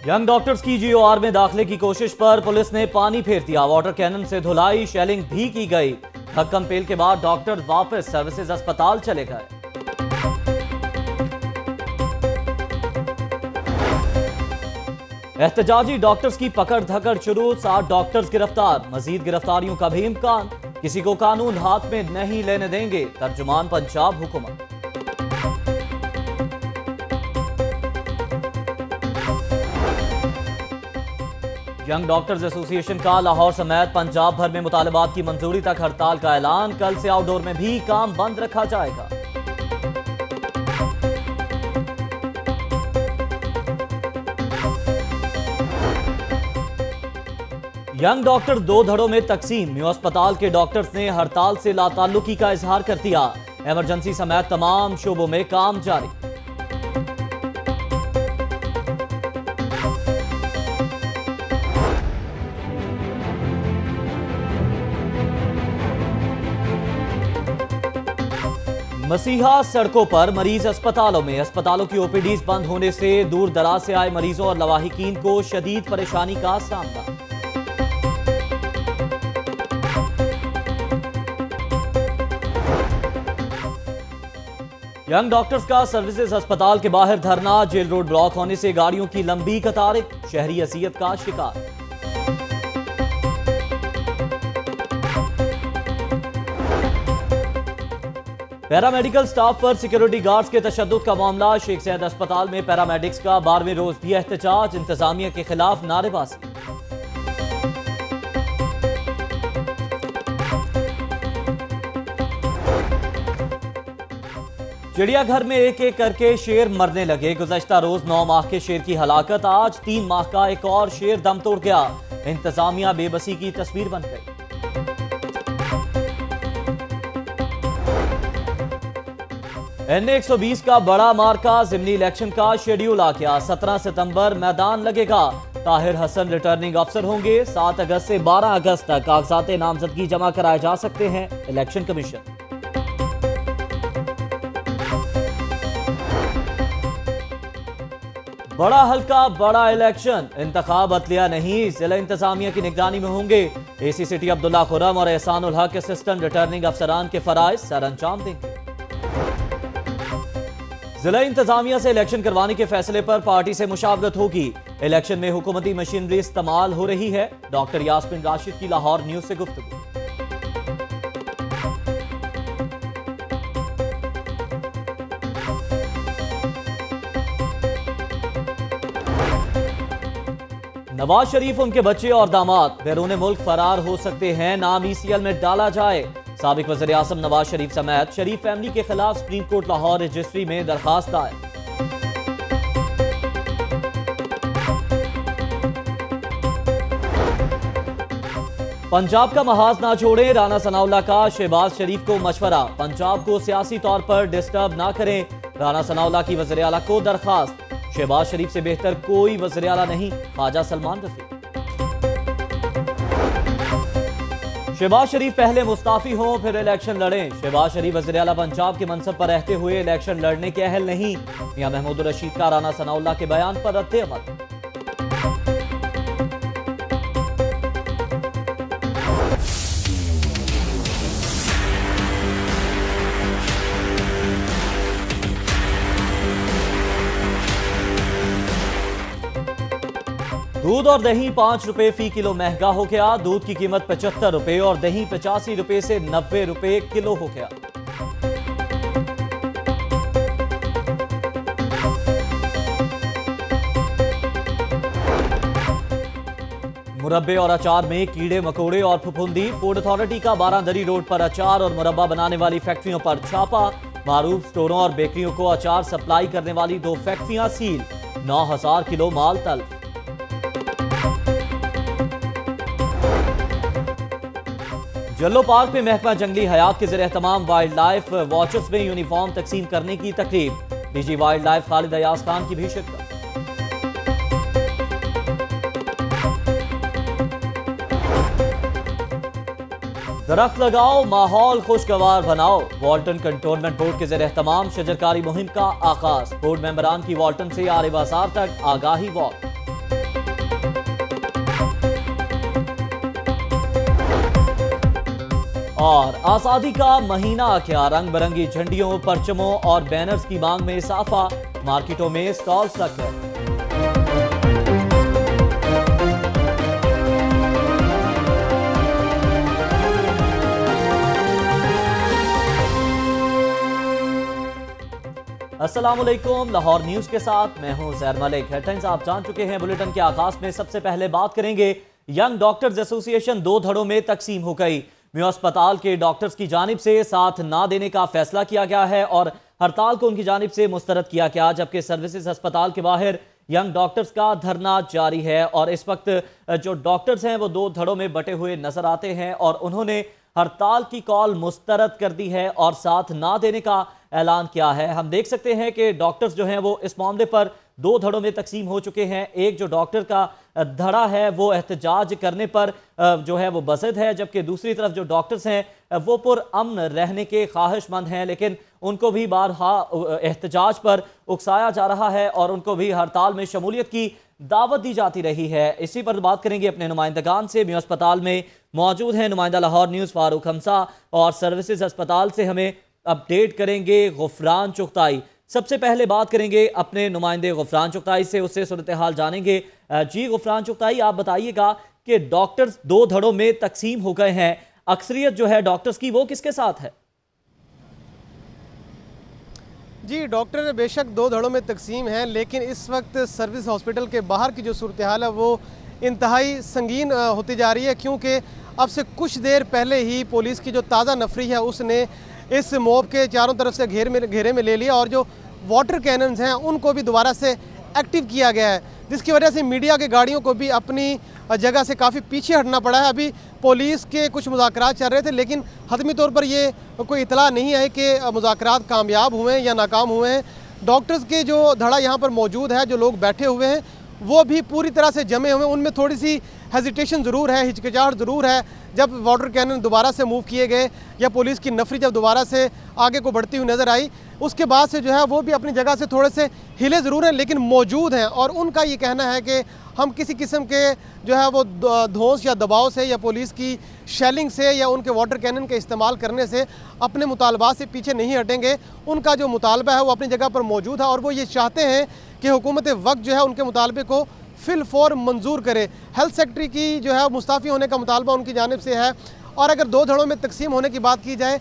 Young doctors की जीओआर में दाखिले की कोशिश पर पुलिस ने पानी फेर दिया। वाटर कैनन से धुलाई, शेलिंग भी की गई। धक्कम पेल के बाद डॉक्टर वापस सर्विसेज अस्पताल चले गए। एहतजाजी डॉक्टर्स की पकड़ धकड़ शुरू, 7 डॉक्टर्स गिरफ्तार। मजीद गिरफ्तारियों का भी इम्कान। किसी को कानून हाथ में नहीं लेने देंगे, तर्जुमान पंजाब हुकूमत। यंग डॉक्टर्स एसोसिएशन का लाहौर समेत पंजाब भर में मुतालबात की मंजूरी तक हड़ताल का ऐलान। कल से आउटडोर में भी काम बंद रखा जाएगा। यंग डॉक्टर 2 धड़ों में तकसीम। म्यू अस्पताल के डॉक्टर्स ने हड़ताल से लाताल्लुकी का इजहार कर दिया। इमरजेंसी समेत तमाम शोबों में काम जारी। मसीहा सड़कों पर, मरीज अस्पतालों में। अस्पतालों की ओपीडीज बंद होने से दूर दराज से आए मरीजों और लवाहिकीन को शदीद परेशानी का सामना। यंग डॉक्टर्स का सर्विसेज अस्पताल के बाहर धरना। जेल रोड ब्लॉक होने से गाड़ियों की लंबी कतारें, शहरी अजियत का शिकार। पैरामेडिकल स्टाफ पर सिक्योरिटी गार्ड्स के तशद्दुद का मामला। शेख सैयद अस्पताल में पैरामेडिक्स का 12वें रोज भी एहतजाज। इंतजामिया के खिलाफ नारेबाजी। चिड़ियाघर में एक एक करके शेर मरने लगे। गुज़श्ता रोज 9 माह के शेर की हलाकत। आज 3 माह का एक और शेर दम तोड़ गया। इंतजामिया बेबसी की तस्वीर बन गई। NA-120 का बड़ा मार्का। ज़िमनी इलेक्शन का शेड्यूल आ गया। 17 सितंबर मैदान लगेगा। ताहिर हसन रिटर्निंग अफसर होंगे। 7 अगस्त से 12 अगस्त तक कागजात नामजदगी जमा कराए जा सकते हैं। Election commission. बड़ा हल्का, बड़ा इलेक्शन। इंतखाब अदलिया नहीं, जिला इंतजामिया की निगरानी में होंगे। AC सिटी अब्दुल्ला खुरम और एहसानुल हक असिस्टेंट रिटर्निंग अफसरान के फराइज सर अंजाम देंगे। जिला इंतजामिया से इलेक्शन करवाने के फैसले पर पार्टी से मुशावरत होगी। इलेक्शन में हुकूमती मशीनरी इस्तेमाल हो रही है। डॉक्टर यास्मिन राशिद की लाहौर न्यूज से गुफ्तगू। नवाज शरीफ, उनके बच्चे और दामाद बैरून मुल्क फरार हो सकते हैं। नाम ECL में डाला जाए। साबिक वज़ीर आज़म नवाज शरीफ समेत शरीफ फैमिली के खिलाफ सुप्रीम कोर्ट लाहौर रजिस्ट्री में दरखास्त दायर। पंजाब का महाज ना छोड़े। राना सनाउल्लाह का शहबाज शरीफ को मशवरा। पंजाब को सियासी तौर पर डिस्टर्ब ना करें। राना सनाउल्लाह की वज़ीर आला को दरखास्त। शहबाज शरीफ से बेहतर कोई वज़ीर आला नहीं, ख्वाजा सलमान रफी। शहबाज शरीफ पहले मुस्ताफी हों फिर इलेक्शन लड़ें। शहबाज शरीफ वज़ीर आला पंजाब के मनसब पर रहते हुए इलेक्शन लड़ने के अहल नहीं। मियां महमूद रशीद का राना सनाउल्लाह के बयान पर रद्द अमल। दूध और दही 5 रुपए फी किलो महंगा हो गया। दूध की कीमत 75 रुपए और दही 85 रुपए से 90 रुपए किलो हो गया। मुरब्बे और अचार में कीड़े मकोड़े और फफूंदी। फूड अथॉरिटी का बारादरी रोड पर अचार और मुरब्बा बनाने वाली फैक्ट्रियों पर छापा। मारूफ स्टोरों और बेकरियों को अचार सप्लाई करने वाली 2 फैक्ट्रियां सील। 9000 किलो माल तल्फ। जल्लो पार्क में महकमा जंगली हयात के ज़रिए तमाम वाइल्ड लाइफ वॉचर्स में यूनिफॉर्म तकसीम करने की तकरीब। DG wild life Khalid Ayaz Khan की भी शिरकत। दरख्त लगाओ, माहौल खुशगवार बनाओ। वाल्टन कंटोनमेंट बोर्ड के ज़रिए तमाम शजरकारी मुहिम का आगाज। बोर्ड मेंबरान की वाल्टन से आरे बाजार तक आगाही वॉक। और आजादी का महीना क्या, रंग बिरंगी झंडियों, परचमों और बैनर्स की मांग में इजाफा, मार्केटों में स्टॉल्स लग गए। अस्सलामुअलैकुम, लाहौर न्यूज के साथ मैं हूं ज़ैर मलिक। हेडलाइंस आप जान चुके हैं। बुलेटिन के आगाज में सबसे पहले बात करेंगे, यंग डॉक्टर्स एसोसिएशन दो धड़ों में तकसीम हो गई। मेयो अस्पताल के डॉक्टर्स की जानिब से साथ ना देने का फैसला किया गया है और हड़ताल को उनकी जानिब से मुस्तरद किया गया, जबकि सर्विसेज अस्पताल के बाहर यंग डॉक्टर्स का धरना जारी है। और इस वक्त जो डॉक्टर्स हैं वो दो धड़ों में बटे हुए नजर आते हैं और उन्होंने हड़ताल की कॉल मुस्तरद कर दी है और साथ ना देने का ऐलान किया है। हम देख सकते हैं कि डॉक्टर्स जो हैं वो इस मामले पर दो धड़ों में तकसीम हो चुके हैं। एक जो डॉक्टर का धड़ा है वो एहतजाज करने पर जो है वो बज़द है, जबकि दूसरी तरफ जो डॉक्टर्स हैं वो पुरअमन रहने के ख्वाहिशमंद हैं, लेकिन उनको भी बारहा एहतजाज पर उकसाया जा रहा है और उनको भी हड़ताल में शमूलियत की दावत दी जाती रही है। इसी पर बात करेंगे अपने नुमाइंदगान से। मेयो अस्पताल में मौजूद हैं नुमाइंदा लाहौर न्यूज़ फारूक हमसा और सर्विसेज अस्पताल से हमें अपडेट करेंगे गुफरान चुगताई। सबसे पहले बात करेंगे अपने नुमाइंदे गुफरान चुगताई से, उससे सूरत हाल जानेंगे। जी गुफरान चुगताई, आप बताइएगा कि डॉक्टर्स दो धड़ों में तकसीम हो गए हैं, अक्सरियत जो है डॉक्टर्स की वो किसके साथ है? जी, डॉक्टर बेशक दो धड़ों में तकसीम हैं, लेकिन इस वक्त सर्विस हॉस्पिटल के बाहर की जो सूरत हाल है वो इंतहाई संगीन होती जा रही है, क्योंकि अब से कुछ देर पहले ही पुलिस की जो ताज़ा नफरी है उसने इस मॉब के चारों तरफ से घेरे में ले लिया और जो वाटर कैनन्स हैं उनको भी दोबारा से एक्टिव किया गया है, जिसकी वजह से मीडिया के गाड़ियों को भी अपनी जगह से काफ़ी पीछे हटना पड़ा है। अभी पुलिस के कुछ मुज़ाकरात चल रहे थे, लेकिन हतमी तौर पर ये कोई इतला नहीं है कि मुज़ाकरात कामयाब हुए हैं या नाकाम हुए हैं। डॉक्टर्स के जो धड़ा यहाँ पर मौजूद है, जो लोग बैठे हुए हैं वो भी पूरी तरह से जमे हुए हैं। उनमें थोड़ी सी हेजिटेशन ज़रूर है, हिचकिचाहट ज़रूर है जब वाटर कैनन दोबारा से मूव किए गए या पुलिस की नफरी जब दोबारा से आगे को बढ़ती हुई नज़र आई, उसके बाद से जो है वो भी अपनी जगह से थोड़े से हिले ज़रूर हैं, लेकिन मौजूद हैं। और उनका ये कहना है कि हम किसी किस्म के जो है वो धौंस या दबाव से या पुलिस की शेलिंग से या उनके वाटर कैनन के इस्तेमाल करने से अपने मुतालबात से पीछे नहीं हटेंगे। उनका जो मुतालबा है वो अपनी जगह पर मौजूद है और वो ये चाहते हैं कि हुकूमत वक्त जो है उनके मुतालबे को फिल फौर मंजूर करे। हेल्थ सेक्रेटरी की जो है मुस्ताफ़ी होने का मुतालबा उनकी जानिब से है। और अगर दो धड़ों में तकसीम होने की बात की जाए,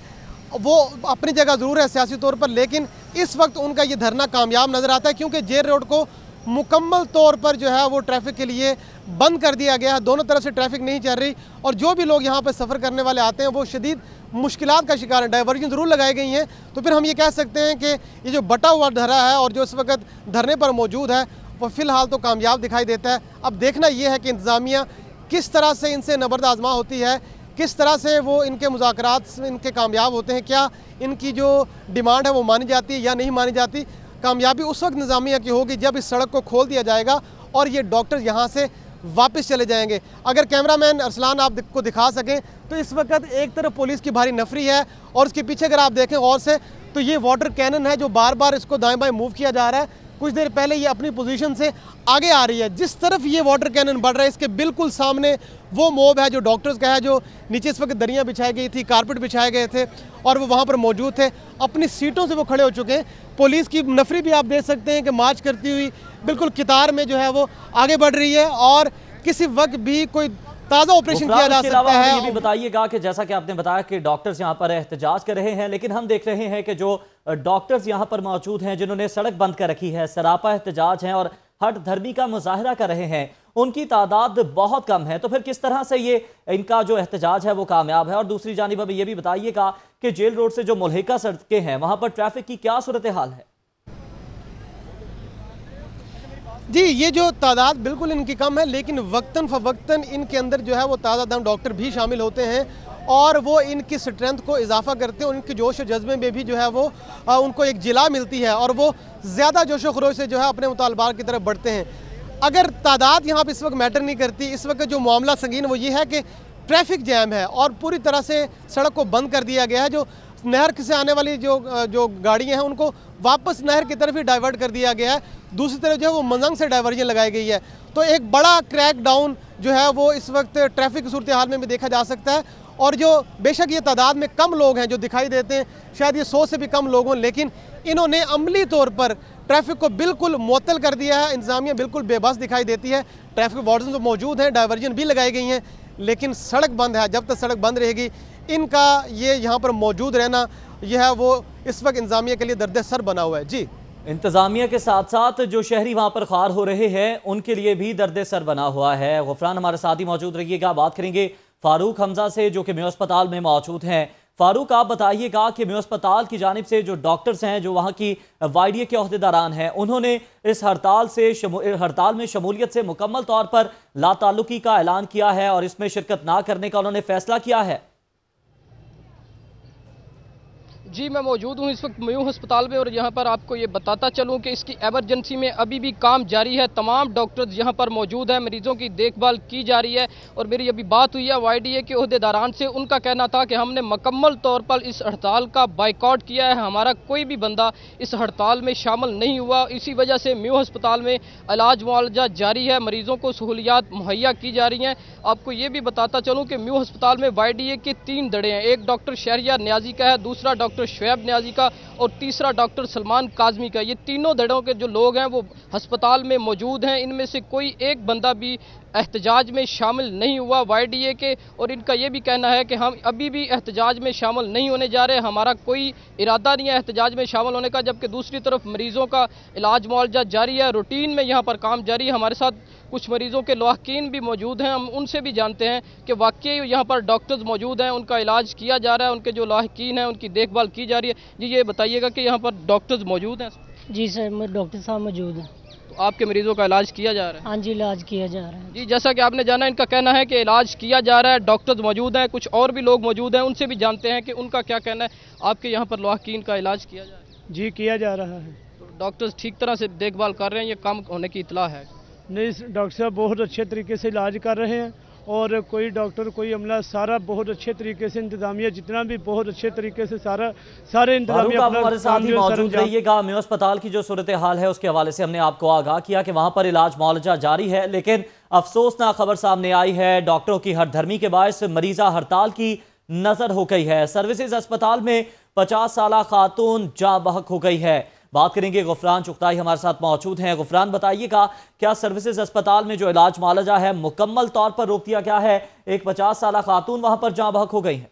वो अपनी जगह ज़रूर है सियासी तौर पर, लेकिन इस वक्त उनका ये धरना कामयाब नज़र आता है, क्योंकि जेल रोड को मुकम्मल तौर पर जो है वो ट्रैफिक के लिए बंद कर दिया गया है। दोनों तरफ से ट्रैफिक नहीं चल रही और जो भी लोग यहाँ पर सफ़र करने वाले आते हैं वो शदीद मुश्किलात का शिकार है। डाइवर्जन ज़रूर लगाई गई हैं, तो फिर हम ये कह सकते हैं कि ये जो बटा हुआ धरा है और जो इस वक्त धरने पर मौजूद है वो फ़िलहाल तो कामयाब दिखाई देता है। अब देखना ये है कि इंतज़ामिया किस तरह से इनसे नबर्द आजमा होती है, किस तरह से वो इनके मुज़ाकरात इनके कामयाब होते हैं, क्या इनकी जो डिमांड है वो मानी जाती है या नहीं मानी जाती। कामयाबी उस वक्त इंतज़ामिया की होगी जब इस सड़क को खोल दिया जाएगा और ये डॉक्टर यहाँ से वापस चले जाएंगे। अगर कैमरामैन अरसलान आपको दिखा सकें तो इस वक्त एक तरफ पुलिस की भारी नफरी है और उसके पीछे अगर आप देखें गौर से तो ये वाटर कैनन है जो बार बार इसको दाएं बाएं मूव किया जा रहा है। कुछ देर पहले ये अपनी पोजीशन से आगे आ रही है। जिस तरफ ये वाटर कैनन बढ़ रहा है इसके बिल्कुल सामने वो मॉब है जो डॉक्टर्स का है, जो नीचे इस वक्त दरियाँ बिछाई गई थी, कारपेट बिछाए गए थे और वो वहाँ पर मौजूद थे। अपनी सीटों से वो खड़े हो चुके हैं। पुलिस की नफरी भी आप देख सकते हैं कि मार्च करती हुई बिल्कुल कतार में जो है वो आगे बढ़ रही है और किसी वक्त भी कोई ताज़ा ऑपरेशन किया जा सकता है। ये भी बताइएगा कि जैसा कि आपने बताया कि डॉक्टर्स यहाँ पर एहतजाज कर रहे हैं, लेकिन हम देख रहे हैं कि जो डॉक्टर्स यहाँ पर मौजूद हैं जिन्होंने सड़क बंद कर रखी है, सरापा एहतजाज हैं और हट धर्मी का मुजाहरा कर रहे हैं, उनकी तादाद बहुत कम है। तो फिर किस तरह से ये इनका जो एहतजाज है वो कामयाब है? और दूसरी जानिब अभी ये भी बताइएगा कि जेल रोड से जो मुल्हिका सड़कें हैं वहाँ पर ट्रैफिक की क्या सूरत हाल है? जी, ये जो तादाद बिल्कुल इनकी कम है, लेकिन वक्तन फ़वक्तन इनके अंदर जो है वो ताज़ा दम डॉक्टर भी शामिल होते हैं और वो इनकी स्ट्रेंथ को इजाफा करते हैं। उनके जोश और जज्बे में भी जो है वो उनको एक जिला मिलती है और वो ज़्यादा जोश व खरोश से जो है अपने मुतालबात की तरफ बढ़ते हैं। अगर तादाद यहाँ पर इस वक्त मैटर नहीं करती, इस वक्त जो मामला संगीन वो ये है कि ट्रैफिक जैम है और पूरी तरह से सड़क को बंद कर दिया गया है। जो नहर से आने वाली जो गाड़ियाँ हैं उनको वापस नहर की तरफ ही डाइवर्ट कर दिया गया है। दूसरी तरफ जो है वो मंजंग से डाइवर्जन लगाई गई है। तो एक बड़ा क्रैक डाउन जो है वो इस वक्त ट्रैफिक की सूरत हाल में भी देखा जा सकता है और जो बेशक ये तादाद में कम लोग हैं जो दिखाई देते हैं, शायद ये 100 से भी कम लोग हों, लेकिन इन्होंने अमली तौर पर ट्रैफिक को बिल्कुल मुअत्तल कर दिया है। इंतजामिया बिल्कुल बेबस दिखाई देती है। ट्रैफिक वार्डन तो मौजूद हैं, डाइवर्जन भी लगाई गई हैं, लेकिन सड़क बंद है। जब तक सड़क बंद रहेगी, इनका ये यहाँ पर मौजूद रहना यह है वो इस वक्त इंतजामिया के लिए दर्द सर बना हुआ है। जी, इंतजामिया के साथ साथ जो शहरी वहां पर खार हो रहे हैं उनके लिए भी दर्द सर बना हुआ है। गुफरान हमारे साथ ही मौजूद रहिएगा, बात करेंगे फारूक हमजा से जो कि मेयो अस्पताल में मौजूद हैं। फारूक, आप बताइएगा कि मेयो अस्पताल की जानिब से जो डॉक्टर्स हैं, जो वहाँ की वाईडीए के अहदेदारान हैं, उन्होंने इस हड़ताल में शमूलियत से मुकम्मल तौर पर लाताल्लुकी का ऐलान किया है और इसमें शिरकत ना करने का उन्होंने फैसला किया है। जी, मैं मौजूद हूँ इस वक्त मेयो अस्पताल में और यहाँ पर आपको ये बताता चलूँ कि इसकी एमरजेंसी में अभी भी काम जारी है। तमाम डॉक्टर्स यहाँ पर मौजूद हैं, मरीजों की देखभाल की जा रही है। और मेरी अभी बात हुई है वाईडीए के अहदेदारान से, उनका कहना था कि हमने मुकम्मल तौर पर इस हड़ताल का बाइकआउट किया है, हमारा कोई भी बंदा इस हड़ताल में शामिल नहीं हुआ। इसी वजह से मेयो अस्पताल में इलाज मुआवजा जारी है, मरीजों को सहूलियात मुहैया की जा रही हैं। आपको ये भी बताता चलूँ कि मेयो अस्पताल में वाईडीए के 3 दड़े हैं, एक डॉक्टर शहरियार न्याजी का है, दूसरा डॉक्टर शुएब न्याजी का और तीसरा डॉक्टर सलमान काजमी का। ये तीनों धड़ों के जो लोग हैं वो अस्पताल में मौजूद हैं। इनमें से कोई एक बंदा भी एहतजाज में शामिल नहीं हुआ वाईडीए के, और इनका ये भी कहना है कि हम अभी भी एहतजाज में शामिल नहीं होने जा रहे, हमारा कोई इरादा नहीं है एहतजाज में शामिल होने का। जबकि दूसरी तरफ मरीजों का इलाज मुआवजा जारी है, रूटीन में यहाँ पर काम जारी है। हमारे साथ कुछ मरीजों के लवाहकीन भी मौजूद हैं, हम उनसे भी जानते हैं कि वाकई यहाँ पर डॉक्टर्स मौजूद हैं, उनका इलाज किया जा रहा है, उनके जो लवाहकीन हैं उनकी देखभाल की जा रही है। जी, ये बताइएगा कि यहाँ पर डॉक्टर्स मौजूद हैं? जी सर, डॉक्टर साहब मौजूद हैं। तो आपके मरीजों का इलाज किया जा रहा है? हाँ जी, इलाज किया जा रहा है। जी, जैसा कि आपने जाना, इनका कहना है कि इलाज किया जा रहा है, डॉक्टर्स मौजूद हैं, कुछ और भी लोग मौजूद हैं, उनसे भी जानते हैं कि उनका क्या कहना है। आपके यहाँ पर लवाहकीन का इलाज किया जा रहा है? जी, किया जा रहा है। तो डॉक्टर्स ठीक तरह से देखभाल कर रहे हैं, ये कम होने की इतला है? नहीं, डॉक्टर साहब बहुत अच्छे तरीके से इलाज कर रहे हैं और कोई डॉक्टर कोई अमला सारा बहुत अच्छे तरीके से, इंतजामिया जितना भी बहुत अच्छे तरीके से सारे इंतजामिया। हमारे साथ ही मौजूद रहिएगा। मेयो अस्पताल की जो सूरत हाल है उसके हवाले से हमने आपको आगाह किया कि वहां पर इलाज मुआवजा जारी है, लेकिन अफसोसनाक खबर सामने आई है। डॉक्टरों की हरधर्मी के बायस मरीजा हड़ताल की नजर हो गई है। सर्विसेज अस्पताल में 50 साल खातून जाँ बहक हो गई है। बात करेंगे, गुफरान चुगताई हमारे साथ मौजूद हैं। गुफरान, बताइएगा क्या सर्विसेज अस्पताल में जो इलाज मुआवजा है मुकम्मल तौर पर रोक दिया गया है? एक 50 साल खातून वहां पर जाँ बहक हो गई है।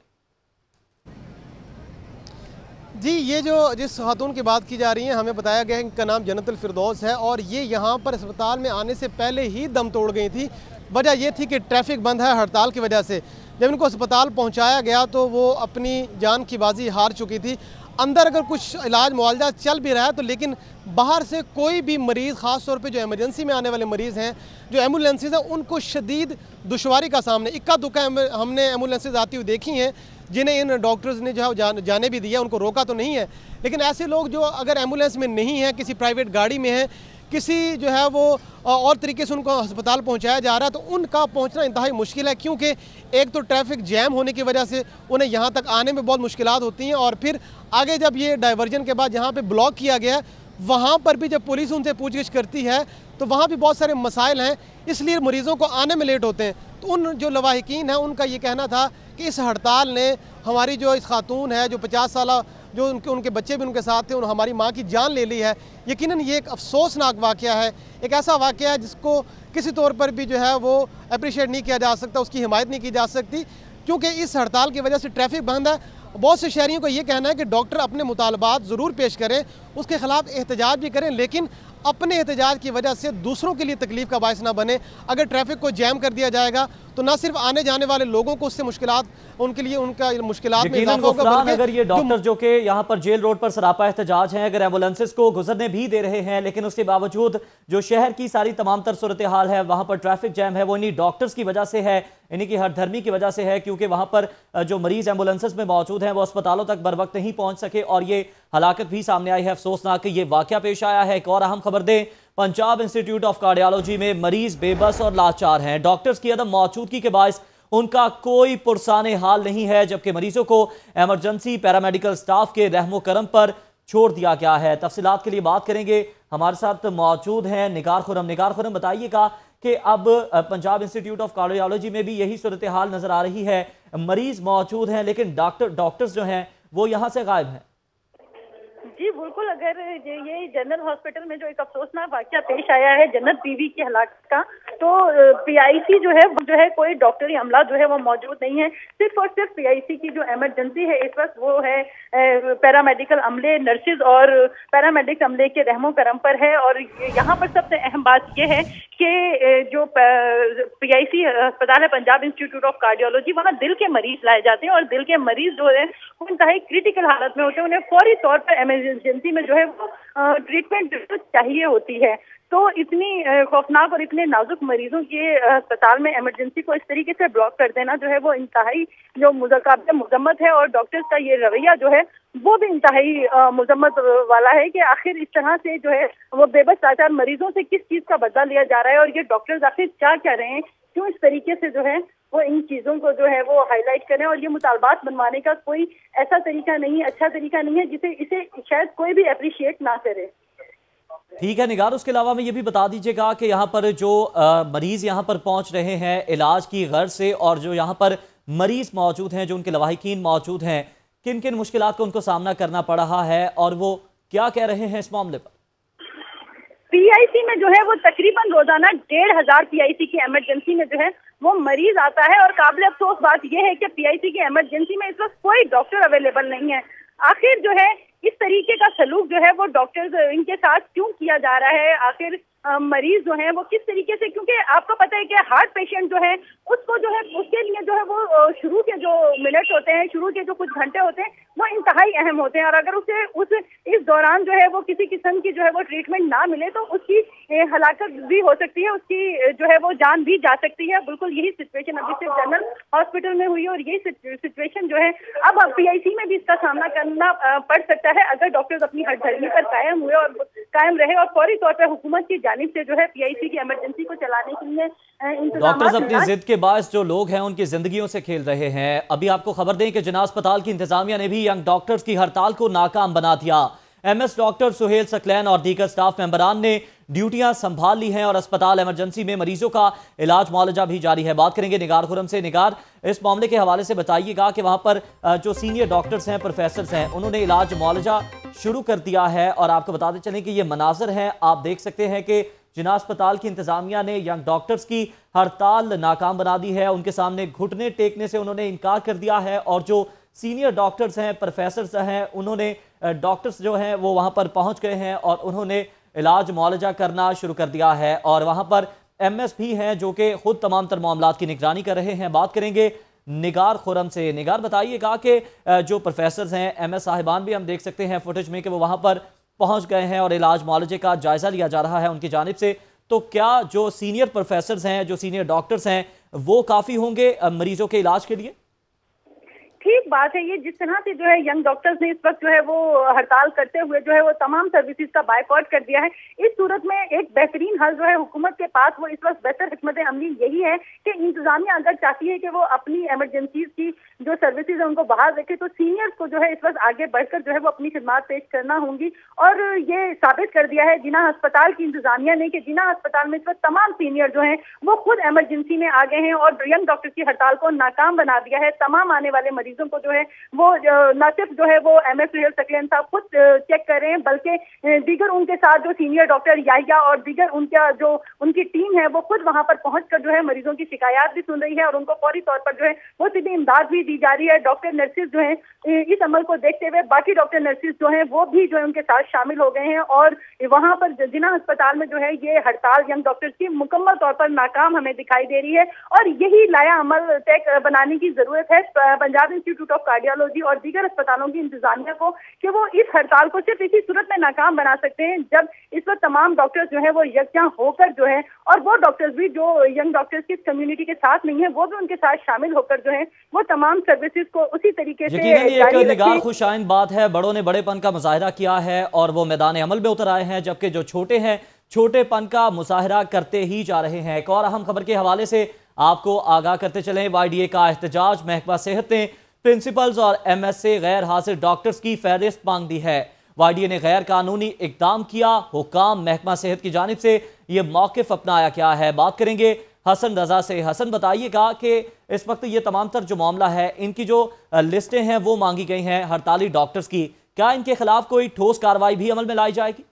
जी, ये जिस खातून की बात की जा रही है, हमें बताया गया है कि इनका नाम जन्नतुल फिरदौस है और ये यहाँ पर अस्पताल में आने से पहले ही दम तोड़ गई थी। वजह ये थी कि ट्रैफिक बंद है हड़ताल की वजह से। जब इनको अस्पताल पहुँचाया गया तो वो अपनी जान की बाजी हार चुकी थी। अंदर अगर कुछ इलाज मुआवजा चल भी रहा है तो लेकिन बाहर से कोई भी मरीज़, ख़ास तौर पे जो इमरजेंसी में आने वाले मरीज़ हैं, जो एम्बुलेंसेज हैं, उनको शदीद दुश्वारी का सामने, इक्का दुक्का हमने एम्बुलेंसेज आती हुई देखी हैं जिन्हें इन डॉक्टर्स ने जो है जाने भी दिया, उनको रोका तो नहीं है। लेकिन ऐसे लोग जो अगर एम्बुलेंस में नहीं हैं, किसी प्राइवेट गाड़ी में हैं, किसी जो है वो और तरीके से उनको अस्पताल पहुंचाया जा रहा है, तो उनका पहुंचना इंतहाई मुश्किल है, क्योंकि एक तो ट्रैफिक जैम होने की वजह से उन्हें यहाँ तक आने में बहुत मुश्किलात होती हैं, और फिर आगे जब ये डाइवर्जन के बाद जहाँ पे ब्लॉक किया गया है, वहाँ पर भी जब पुलिस उनसे पूछगिछ करती है तो वहाँ भी बहुत सारे मसाइल हैं, इसलिए मरीज़ों को आने में लेट होते हैं। तो उन जो लवाहिकीन हैं उनका ये कहना था कि इस हड़ताल ने हमारी जो इस खातून है, जो 50 साल जो उनके बच्चे भी उनके साथ थे, हमारी माँ की जान ले ली है। यकीनन ये एक अफसोसनाक वाक़या है, एक ऐसा वाक़या है जिसको किसी तौर पर भी जो है वो अप्रिशिएट नहीं किया जा सकता, उसकी हिमायत नहीं की जा सकती, क्योंकि इस हड़ताल की वजह से ट्रैफिक बंद है। बहुत से शहरियों को ये कहना है कि डॉक्टर अपने मुतालबात ज़रूर पेश करें, उसके ख़िलाफ़ एहतजाज भी करें, लेकिन अपने एहतजाज की वजह से दूसरों के लिए तकलीफ का बायस ना बने। अगर ट्रैफिक को जैम कर दिया जाएगा तो ना सिर्फ आने जाने वाले लोगों को उससे मुश्किलात, उनके लिए उनका मुश्किलात में इजाफा होगा। अगर ये डॉक्टर जो कि यहाँ पर जेल रोड पर सरापा एहतजाज हैं, अगर एम्बुलेंसेज को गुजरने भी दे रहे हैं, लेकिन उसके बावजूद जो शहर की सारी तमाम तर सूरत हाल है, वहाँ पर ट्रैफिक जैम है, वो इन्हीं डॉक्टर्स की वजह से है, इन्हीं की हरधर्मी की वजह से है, क्योंकि वहाँ पर जो मरीज एम्बुलेंसेज में मौजूद हैं वो अस्पतालों तक बर वक्त नहीं पहुँच सके और ये हलाकत भी सामने आई है। अफसोसनाक ये वाकया पेश आया है। एक और अहम खबर दें, पंजाब इंस्टीट्यूट ऑफ कार्डियोलॉजी में मरीज बेबस और लाचार हैं। डॉक्टर्स की अदम मौजूदगी के बायस उनका कोई पुरसाने हाल नहीं है, जबकि मरीजों को इमरजेंसी पैरामेडिकल स्टाफ के रहमो करम पर छोड़ दिया गया है। तफसीलात के लिए बात करेंगे, हमारे साथ मौजूद हैं निगार खुरम। निगार खुरम, बताइएगा कि अब पंजाब इंस्टीट्यूट ऑफ कार्डियोलॉजी में भी यही सूरत हाल नजर आ रही है, मरीज मौजूद हैं लेकिन डॉक्टर्स जो हैं वो यहाँ से गायब हैं। जी बिल्कुल, अगर ये जनरल हॉस्पिटल में जो एक अफसोसनाक वाकया पेश आया है जन्नत बीवी की हलाकत का, तो पीआईसी जो है कोई डॉक्टरी अमला जो है वो मौजूद नहीं है। सिर्फ और सिर्फ पीआईसी की जो इमरजेंसी है इस वक्त वो है पैरामेडिकल अमले, नर्सेज और पैरामेडिक अमले के रहमो करम पर है। और यहाँ पर सबसे अहम बात यह है कि जो पीआईसी अस्पताल है पंजाब इंस्टीट्यूट ऑफ कार्डियोलॉजी, वहाँ दिल के मरीज लाए जाते हैं और दिल के मरीज जो है वो इंतहाई क्रिटिकल हालत में होते हैं, उन्हें फौरी तौर पर इमरजेंसी में जो है वो ट्रीटमेंट चाहिए होती है। तो इतनी खौफनाक और इतने नाजुक मरीजों के अस्पताल में इमरजेंसी को इस तरीके से ब्लॉक कर देना जो है वो इंतहाई जो मुजम्मत है। और डॉक्टर्स का ये रवैया जो है वो भी इंतहाई मुजम्मत वाला है कि आखिर इस तरह से जो है वो बेबस लाचार मरीजों से किस चीज का बदला लिया जा रहा है और ये डॉक्टर्स आखिर क्या कह रहे हैं, क्यों इस तरीके से जो है वो इन चीजों को जो है वो हाईलाइट करें। और ये मुतालबात बनवाने का कोई ऐसा तरीका नहीं, अच्छा तरीका नहीं है जिसे इसे शायद कोई भी अप्रिशिएट ना करे। ठीक है निगार, उसके अलावा में ये भी बता दीजिएगा कि यहाँ पर जो मरीज यहाँ पर पहुंच रहे हैं इलाज की गर्ज से, और जो यहाँ पर मरीज मौजूद हैं, जो उनके लवाहिकीन मौजूद हैं, किन किन मुश्किलात का उनको सामना करना पड़ रहा है और वो क्या कह रहे हैं इस मामले पर? पीआईसी में जो है वो तकरीबन रोजाना 1500 पीआईसी की इमरजेंसी में जो है वो मरीज आता है। और काबिल अफसोस बात यह है कि पीआईसी की इमरजेंसी में इस वक्त कोई डॉक्टर अवेलेबल नहीं है। आखिर जो है इस तरीके का सलूक जो है वो डॉक्टर्स इनके साथ क्यों किया जा रहा है, आखिर मरीज जो है वो किस तरीके से, क्योंकि आपको पता है कि हार्ट पेशेंट जो है उसको जो है उसके लिए जो है वो शुरू के जो मिनट होते हैं, शुरू के जो कुछ घंटे होते हैं वो इंतहाई अहम होते हैं। और अगर उसे इस दौरान जो है वो किसी किस्म की जो है वो ट्रीटमेंट ना मिले तो उसकी हलाकत भी हो सकती है, उसकी जो है वो जान भी जा सकती है। बिल्कुल यही सिचुएशन अभी सिर्फ जनरल हॉस्पिटल में हुई और यही सिचुएशन जो है अब पीआईसी में भी इसका सामना करना पड़ सकता है अगर डॉक्टर्स अपनी हठधर्मी पर कायम हुए और कायम रहे और फौरी तौर पर हुकूमत की जानिब से जो है पीआईसी की इमरजेंसी को चलाने के लिए डॉक्टर्स अपनी जिद के बायस जो लोग हैं उनकी जिंदगियों से खेल रहे हैं। अभी आपको खबर दें कि जिन्ना अस्पताल की इंतजामिया ने भी यंग डॉक्टर्स की हड़ताल को नाकाम बना दिया। एमएस डॉक्टर सुहेल सकलैन और दीगर स्टाफ मेंबरान ने ड्यूटियां संभाल ली हैं और अस्पताल इमरजेंसी में मरीजों का इलाज मुआलजा भी जारी है। बात करेंगे निगार खुरम से। निगार, इस मामले के हवाले से बताइएगा कि वहां पर जो सीनियर डॉक्टर्स हैं, प्रोफेसर्स हैं, उन्होंने इलाज मुआलजा शुरू कर दिया है और आपको बताते चलें कि ये मनाजर है, आप देख सकते हैं कि जिन्ना अस्पताल की इंतजामिया ने यंग डॉक्टर्स की हड़ताल नाकाम बना दी है, उनके सामने घुटने टेकने से उन्होंने इनकार कर दिया है और जो सीनियर डॉक्टर्स हैं, प्रोफेसर्स हैं, उन्होंने डॉक्टर्स जो हैं वो वहां पर पहुंच गए हैं और उन्होंने इलाज मुआलजा करना शुरू कर दिया है। और वहां पर एमएस भी हैं जो कि खुद तमाम तर मामलात की निगरानी कर रहे हैं। बात करेंगे निगार खुरम से। निगार, बताइएगा कि जो प्रोफेसर्स हैं, एमएस साहिबान भी हम देख सकते हैं फुटेज में कि वो वहां पर पहुंच गए हैं और इलाज मुआलजे का जायजा लिया जा रहा है उनकी जानिब से। तो क्या जो सीनियर प्रोफेसर्स हैं, जो सीनियर डॉक्टर्स हैं, वो काफी होंगे मरीजों के इलाज के लिए? ठीक बात है। ये जिस तरह से जो है यंग डॉक्टर्स ने इस वक्त जो है वो हड़ताल करते हुए जो है वो तमाम सर्विसेज का बायकॉट कर दिया है, इस सूरत में एक बेहतरीन हल जो है हुकूमत के पास वो इस वक्त बेहतर हिकमत अमली यही है कि इंतजामिया अगर चाहती है कि वो अपनी इमरजेंसीज की जो सर्विसेज है उनको बहाल रखे तो सीनियर्स को जो है इस वक्त आगे बढ़कर जो है वो अपनी खिदमात पेश करना होंगी। और ये साबित कर दिया है जिन्ना अस्पताल की इंतजामिया ने कि जिन्ना अस्पताल में इस वक्त तमाम सीनियर जो है वो खुद इमरजेंसी में आ गए हैं और यंग डॉक्टर्स की हड़ताल को नाकाम बना दिया है। तमाम आने वाले मरीजों को जो है वो न सिर्फ जो है वो एमएस सुहेल सकलैन साहब खुद चेक कर रहे हैं बल्कि दीगर उनके साथ जो सीनियर डॉक्टर याहिया और दीगर उनका जो उनकी टीम है वो खुद वहां पर पहुंचकर जो है मरीजों की शिकायत भी सुन रही है और उनको फौरी तौर पर जो है वो सीधी इमदाद भी दी जा रही है। डॉक्टर नर्सिस जो है इस अमल को देखते हुए बाकी डॉक्टर नर्सिस जो है वो भी जो है उनके साथ शामिल हो गए हैं और वहां पर जिन्ना अस्पताल में जो है ये हड़ताल यंग डॉक्टर्स की मुकम्मल तौर पर नाकाम हमें दिखाई दे रही है। और यही लाया अमल तय बनाने की जरूरत है पंजाब इंस्टीट्यूट ऑफ कार्डियोलॉजी और दीगर अस्पतालों की इंतजामिया को कि वो इस हड़ताल को सिर्फ इसी सूरत में नाकाम बना सकते हैं जब इस वक्त तमाम डॉक्टर्स जो है वो यकजा होकर जो है और वो डॉक्टर्स भी जो यंग डॉक्टर्स की कम्युनिटी के साथ नहीं है वो भी उनके साथ शामिल होकर जो है वो तमाम सर्विसेज को उसी तरीके से एक निगाह खुशाइन बात है। बड़ों ने बड़ेपन का मुजाहिरा किया है और वो मैदान अमल में उतर आए हैं, जबकि जो छोटे हैं छोटेपन का मुजाहिरा करते ही जा रहे हैं। एक और अहम खबर के हवाले से आपको आगाह करते चलें, वाईडीए का एहतजाज। महकमा सेहत ने प्रिंसिपल्स और एमएस से गैर हाजिर डॉक्टर्स की फहरिस्त मांग दी है। वाईडीए ने गैर कानूनी इकदाम किया, हुकाम महकमा सेहत की जानिब से यह मौक़िफ़ अपनाया गया है। बात करेंगे हसन रजा से। हसन, बताइएगा कि इस वक्त ये तमाम तर जो मामला है, इनकी जो लिस्टें हैं वो मांगी गई हैं हड़ताली डॉक्टर्स की, क्या इनके खिलाफ कोई ठोस कार्रवाई भी अमल में लाई जाएगी?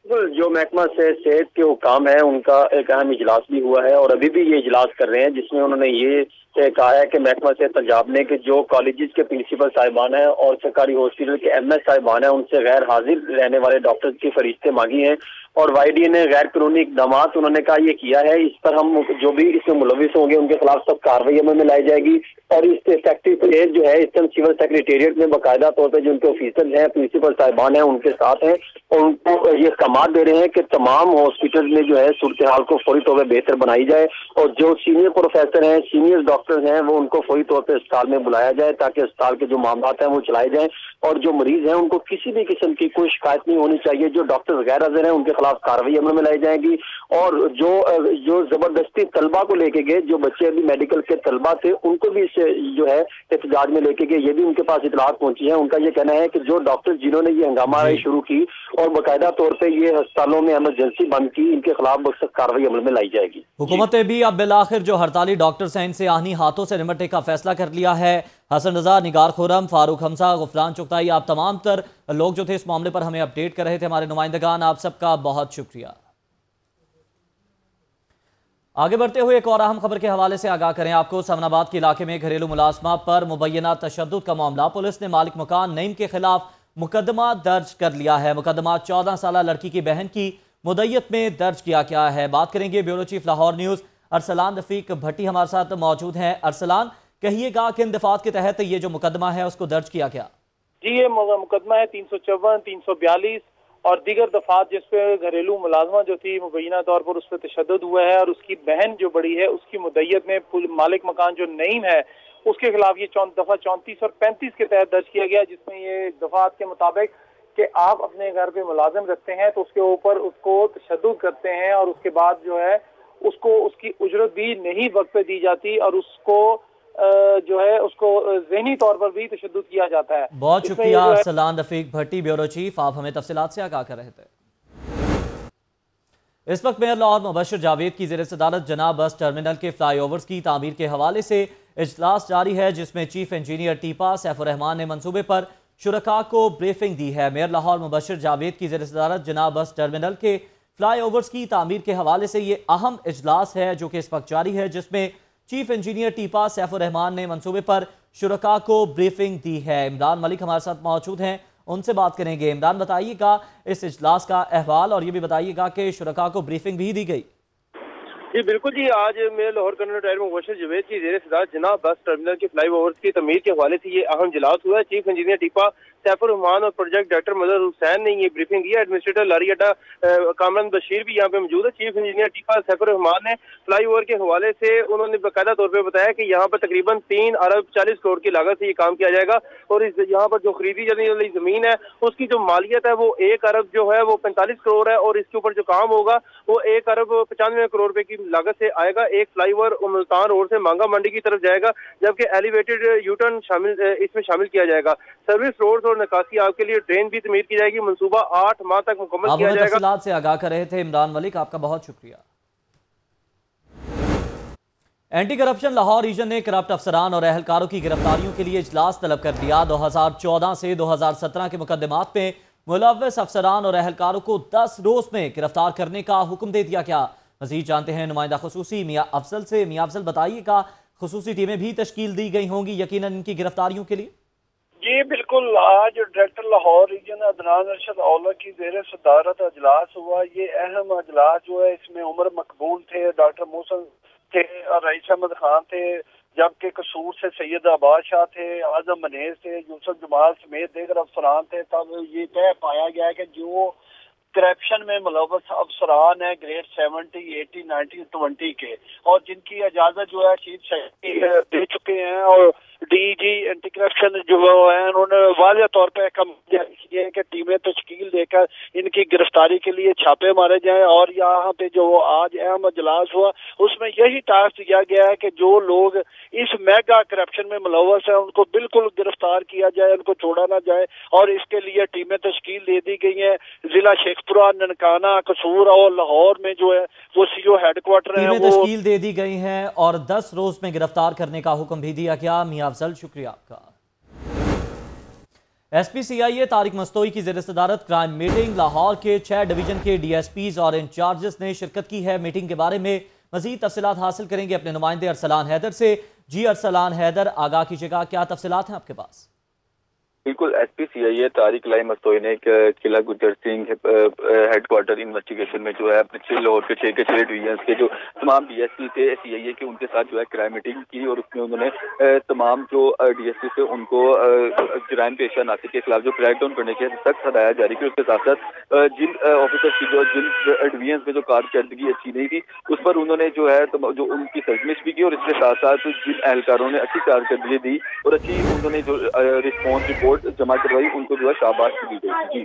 जो महकमा से सेहत के हुकाम है उनका एक अहम इजलास भी हुआ है और अभी भी ये इजलास कर रहे हैं, जिसमें उन्होंने ये कहा है कि महकमा से पंजाब ने कि जो कॉलेजेस के प्रिंसिपल साहिबान हैं और सरकारी हॉस्पिटल के एमएस साहिबान हैं उनसे गैर हाजिर रहने वाले डॉक्टर्स की फरिश्तें मांगी हैं और वाईडी ने गैर कानूनी इकदाम उन्होंने कहा ये किया है। इस पर हम जो भी इसमें मुलविस होंगे उनके खिलाफ सब कार्रवाई अमल में लाई जाएगी और इस इफेक्टिव प्लेस जो है ईस्टर्न सिविल सेक्रेटेरिएट में बाकायदा तौर पर जो उनके ऑफिसर हैं प्रिंसिपल साहिबान हैं उनके साथ हैं और उनको ये समात दे रहे हैं कि तमाम हॉस्पिटल में जो है सूरत हाल को फौरी तौर पर बेहतर बनाई जाए और जो सीनियर प्रोफेसर हैं सीनियर डॉक्टर्स हैं वो उनको फौरी तौर पर अस्पताल में बुलाया जाए ताकि अस्पताल के जो मामला हैं वो चलाए जाए और जो मरीज हैं उनको किसी भी किस्म की कोई शिकायत नहीं होनी चाहिए। जो डॉक्टर गैर हाजिर हैं उनके खिलाफ कार्रवाई अमल में लाई जाएगी और जो जबरदस्ती तलबा को लेके गए, जो बच्चे अभी मेडिकल के तलबा थे उनको भी इस जो है एहतजाज में लेके गए, ये भी उनके पास इतलात पहुंची है। उनका ये कहना है कि जो डॉक्टर जिन्होंने ये हंगामाराई शुरू की और बाकायदा तौर पर ये अस्पतालों में इमरजेंसी बंद की, इनके खिलाफ सख्त कार्रवाई अमल में लाई जाएगी। हुकूमत ने भी अब बिलाखिर जो हड़ताली डॉक्टर्स हैं इनसे आनी हाथों से निपटने का फैसला कर लिया है। हसन रजा, निगार खुरम, फारूक हमजा, गुफरान चुगताई, आप तमाम तर लोग जो थे इस मामले पर हमें अपडेट कर रहे थे, हमारे नुमाइंदगान, आप सबका बहुत शुक्रिया। आगे बढ़ते हुए एक और अहम खबर के हवाले से आगाह करें आपको। समनाबाद के इलाके में घरेलू मुलाजमा पर मुबैना तशद्दुद का मामला, पुलिस ने मालिक मकान नईम के खिलाफ मुकदमा दर्ज कर लिया है। मुकदमा 14 साल लड़की की बहन की मुद्दत में दर्ज किया गया है। बात करेंगे bureau chief Lahore news Arsalan Rafiq Bhatti हमारे साथ मौजूद हैं। अरसलान, कहिएगा किन दफात के तहत ये जो मुकदमा है उसको दर्ज किया गया? जी, ये मुकदमा है 354, 342 और दीगर दफात जिसपे घरेलू मुलाजमा जो थी मुबैना तौर पर उस पर तशद्दुद हुआ है और उसकी बहन जो बड़ी है उसकी मुद्दत में मालिक मकान जो नईम है उसके खिलाफ ये दफा 34 और 35 के तहत दर्ज किया गया, जिसमें ये दफात के मुताबिक कि आप अपने घर पे मुलाजिम रखते हैं तो उसके ऊपर उसको तशद्दुद करते हैं और उसके बाद जो है उसको उसकी उजरत भी नहीं वक्त पे दी जाती और उसको जो है उसको ज़हनी तौर पर भी तशद्दुद किया जाता है। बहुत शुक्रिया अरसलान रफीक भट्टी, ब्यूरो चीफ, आप हमें तफसीलात से आगाह कर रहे थे। इस वक्त मेयर लाहौर मुबशर जावेद की ज़ेर सदारत जनाब बस टर्मिनल के फ्लाईओवर्स की तामीर के हवाले से इजलास जारी है, जिसमें चीफ इंजीनियर टीपा सैफुर रहमान ने मनसूबे पर शुरका को ब्रीफिंग दी है। मेयर लाहौर मुबशर जावेद की ज़ेर सदारत जनाब बस टर्मिनल के फ्लाईओवर्स की तामीर के हवाले से ये अहम इजलास है जो कि इस वक्त जारी है, जिसमें चीफ इंजीनियर टीपा सैफुर रहमान ने मनसूबे पर शुरका को ब्रीफिंग दी है। इमरान मलिक हमारे साथ मौजूद हैं, उनसे बात करेंगे। इमरान, बताइएगा इस इजलास का अहवाल और ये भी बताइएगा कि शुरका को ब्रीफिंग भी दी गई। जी बिल्कुल जी, आज मेयर लाहौर कर्नल टायर मुबशर जावेद की ज़ेर सदारत जनाब बस टर्मिनल के फ्लाईओवर्स की तमीर के हवाले से ये अहम इजलास हुआ है। चीफ इंजीनियर टीपा सैफुर रहमान और प्रोजेक्ट डायरेक्टर मदर हुसैन ने ये ब्रीफिंग की है। एडमिनिस्ट्रेटर लारी अड्डा कामरान बशीर भी यहाँ पे मौजूद है। चीफ इंजीनियर टीपा सैफुर रहमान ने फ्लाईओवर के हवाले से उन्होंने बाकायदा तौर पर बताया कि यहाँ पर तकरीबन 3 अरब 40 करोड़ की लागत से ये काम किया जाएगा और इस यहाँ पर जो खरीदी जाने वाली जमीन है उसकी जो मालियत है वो 1 अरब जो है वो 45 करोड़ है और इसके ऊपर जो काम होगा वो 1 अरब 95 करोड़ रुपए की लागत से आएगा। एक फ्लाईओवर मुल्तान रोड से मांगा मंडी की तरफ जाएगा, जबकि एलिवेटेड यूटर्न इसमें शामिल किया जाएगा। सर्विस रोड और निकासी आग के लिए ड्रेन भी तमीर की जाएगी। मंसूबा 8 माह तक मुकम्मल किया जाएगा। तफसीलात से आगाह कर रहे थे इमरान मलिक, आपका बहुत शुक्रिया। एंटी करप्शन लाहौर रीजन ने करप्ट अफसरान और अहलकारों की गिरफ्तारियों के लिए इजलास तलब कर दिया। 2014 से 2017 के मुकदमात में मुलव्वस अफसरान और अहलकारों को 10 रोज में गिरफ्तार करने का हुक्म दे दिया गया। मजीद जानते हैं नुमाइंदा खुसूसी मियां अफजल से। मियां अफजल, बताइएगा खुसूसी टीमें भी तश्कील दी गई होंगी यकीनन इनकी गिरफ्तारियों के लिए? जी बिल्कुल, आज डायरेक्टर लाहौर रीजन अदनान अरशद औला की ज़ेर सदारत अजलास हुआ। ये अहम अजलास जो है इसमें उमर मकबूल थे, डॉक्टर मोहसन थे और रईस अहमद खान थे, जबकि कसूर से सैयद अब्बास शाह थे, आजम मनेज थे, यूसुफ जमाल समेत दीगर अफसरान थे। तब ये तय पाया गया कि जो करप्शन में मुलव्वस अफसरान है ग्रेड 70, 80, 90, 20 के और जिनकी इजाजत जो है चीफ सेक्रेटरी दे चुके हैं और डीजी एंटी करप्शन जो है उन्होंने वाज़ेह तौर पर कम जारी किए हैं कि टीमें तश्कील देकर इनकी गिरफ्तारी के लिए छापे मारे जाएं। और यहाँ पे जो आज अहम इजलास हुआ उसमें यही टास्क दिया गया है कि जो लोग इस मेगा करप्शन में मुलव्वस है उनको बिल्कुल गिरफ्तार किया जाए, उनको छोड़ा ना जाए। और इसके लिए टीमें तश्कील दे दी गई हैं। जिला शेखपुरा, ननकाना, कसूर और लाहौर में जो है वो सीओ हेडक्वार्टर है वो तश्कील दे दी गई हैं और 10 रोज में गिरफ्तार करने का हुक्म भी दिया गया। मियां अफजल, शुक्रिया आपका। SPCIA तारिक मस्तोई की ज़ेर सदारत क्राइम मीटिंग लाहौर के 6 डिवीजन के DSPs और इंचार्जेस ने शिरकत की है। मीटिंग के बारे में मजीद तफसीलात हासिल करेंगे अपने नुमाइंदे अरसलान हैदर से। जी अरसलान हैदर, आगाह कीजिएगा, क्या तफसीलात हैं आपके पास? बिल्कुल, SPCIA तारिक लाई मस्तोई ने किला गुजर सिंह हेडक्वार्टर इन्वेस्टिगेशन में जो है अपने लाहौर के 6 डिवीजन के जो तमाम DSP थे CIA के, उनके साथ जो है क्राइम मीटिंग की और उसमें उन्होंने तमाम जो DSP थे उनको जराइम पेशा नासिक के खिलाफ जो क्रैकडाउन करने के सख्त हदायत जारी की। उसके साथ साथ जिन ऑफिसर्स की जिन डिवीजन में जो कारकर्दगी अच्छी नहीं थी उस पर उन्होंने जो है जो उनकी सरजमिश भी की और इसके साथ साथ जिन एहलकारों ने अच्छी कारकर्दगी दी और अच्छी उन्होंने जो रिस्पॉन्स रिपोर्ट जमा करवाई उनको जो है शाबाश दी गई। जी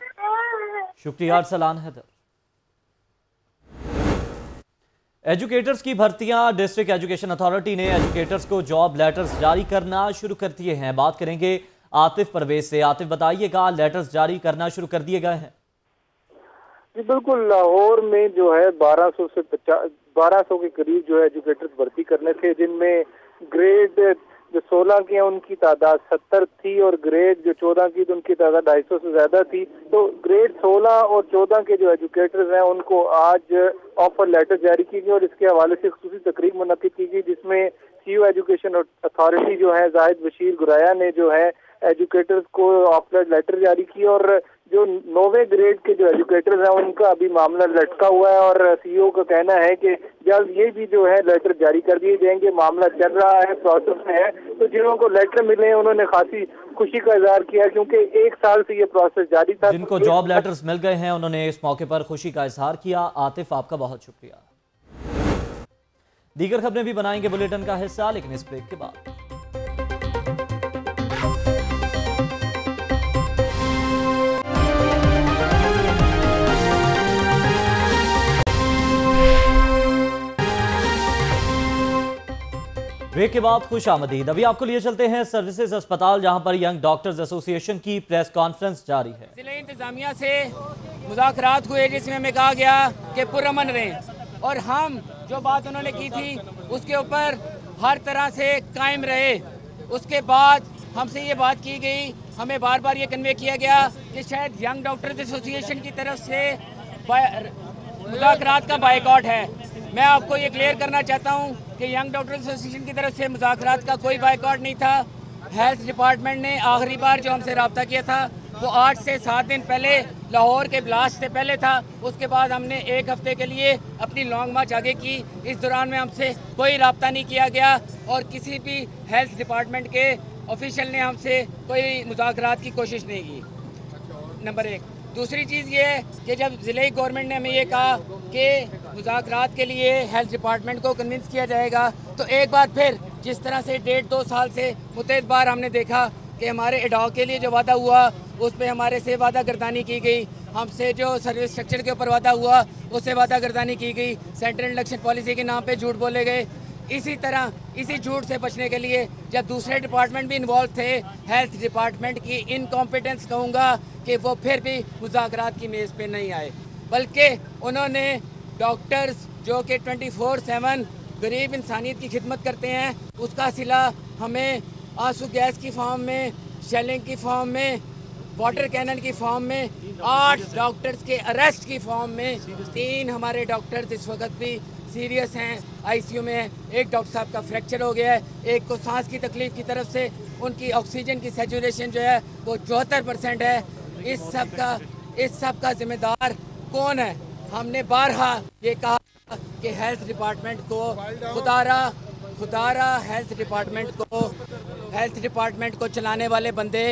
शुक्रिया अरसलान हैदर। एजुकेटर्स की भर्तियां, डिस्ट्रिक्ट एजुकेशन अथॉरिटी ने एजुकेटर्स को जॉब लेटर्स जारी करना शुरू कर दिए हैं। बात करेंगे आतिफ परवेज से। आतिफ, बताइएगा, लेटर्स जारी करना शुरू कर दिए गए हैं? जी बिल्कुल, लाहौर में जो है 1200 के करीब जो है एजुकेटर्स भर्ती करने थे, जिनमें ग्रेड जो 16 की है उनकी तादाद 70 थी और ग्रेड जो 14 की तो उनकी तादाद 250 से ज्यादा थी। तो ग्रेड 16 और 14 के जो एजुकेटर्स हैं उनको आज ऑफर लेटर जारी की गई और इसके हवाले से खुसूसी तकरीब मुनक्किद की गई, जिसमें सीओ एजुकेशन अथॉरिटी जो है जाहिद बशीर गुराया ने जो है एजुकेटर्स को ऑफर लेटर जारी की और जो 9वें ग्रेड के जो एजुकेटर्स हैं उनका अभी मामला लटका हुआ है और सीईओ का कहना है कि जल्द ये भी जो है लेटर जारी कर दिए जाएंगे। मामला चल रहा है, प्रोसेस में है। तो जिन्हों को लेटर मिले हैं उन्होंने खासी खुशी का इजहार किया क्योंकि 1 साल से ये प्रोसेस जारी था। जिनको जॉब लेटर्स मिल गए हैं उन्होंने इस मौके पर खुशी का इजहार किया। आतिफ, आपका बहुत शुक्रिया। दीगर खबरें भी बनाएंगे बुलेटिन का हिस्सा, लेकिन इस ब्रेक के बाद। ब्रेक के बाद खुश आमदीद। अभी आपको लिए चलते हैं सर्विसेज अस्पताल, जहां पर यंग डॉक्टर्स एसोसिएशन की प्रेस कॉन्फ्रेंस जारी है। जिले इंतजामिया से मुज़ाकरात हुए जिसमें हमें कहा गया कि पुरअमन रहें और हम जो बात उन्होंने की थी उसके ऊपर हर तरह से कायम रहे। उसके बाद हमसे ये बात की गई, हमें बार बार ये कन्वे किया गया कि शायद यंग डॉक्टर्स एसोसिएशन की तरफ से मुज़ाकरात का बायकॉट है। मैं आपको ये क्लियर करना चाहता हूँ कि यंग डॉक्टर्स एसोसिएशन की तरफ से मुज़ाकरात का कोई बायकॉट नहीं था। हेल्थ डिपार्टमेंट ने आखिरी बार जो हमसे रब्ता किया था वो 8 से 7 दिन पहले लाहौर के ब्लास्ट से पहले था। उसके बाद हमने 1 हफ्ते के लिए अपनी लॉन्ग मार्च आगे की। इस दौरान में हमसे कोई रब्ता नहीं किया गया और किसी भी हेल्थ डिपार्टमेंट के ऑफिशियल ने हमसे कोई मुज़ाकरात की कोशिश नहीं की। नंबर 1। दूसरी चीज़ ये है कि जब ज़िले गवर्नमेंट ने हमें ये कहा कि मुज़ाकरात के लिए हेल्थ डिपार्टमेंट को कन्विंस किया जाएगा, तो एक बार फिर जिस तरह से 1.5-2 साल से मुतअद्दिद बार हमने देखा कि हमारे एडॉक के लिए जो वादा हुआ उस पर हमारे से वादा गर्दानी की गई, हमसे जो सर्विस स्ट्रक्चर के ऊपर वादा हुआ उससे वादा गर्दानी की गई, सेंट्रल इलेक्शन पॉलिसी के नाम पे झूठ बोले गए। इसी तरह इसी झूठ से बचने के लिए जब दूसरे डिपार्टमेंट भी इन्वॉल्व थे, हेल्थ डिपार्टमेंट की इनकॉम्पिटेंस कहूँगा कि वो फिर भी मुज़ाकरात की मेज़ पे नहीं आए, बल्कि उन्होंने डॉक्टर्स जो कि 24/7 गरीब इंसानियत की खिदमत करते हैं उसका सिला हमें आंसू गैस की फॉर्म में, शेलिंग की फॉर्म में, वाटर कैनन की फॉर्म में, 8 डॉक्टर्स के अरेस्ट की फॉर्म में, 3 हमारे डॉक्टर्स इस वक्त भी सीरियस हैं, आईसीयू में हैं। एक डॉक्टर साहब का फ्रैक्चर हो गया है, एक को सांस की तकलीफ की तरफ से उनकी ऑक्सीजन की सैचुरेशन जो है वो 74% है। इस सब का जिम्मेदार कौन है? हमने बारहा ये कहा कि हेल्थ डिपार्टमेंट को खुदारा हेल्थ डिपार्टमेंट को चलाने वाले बंदे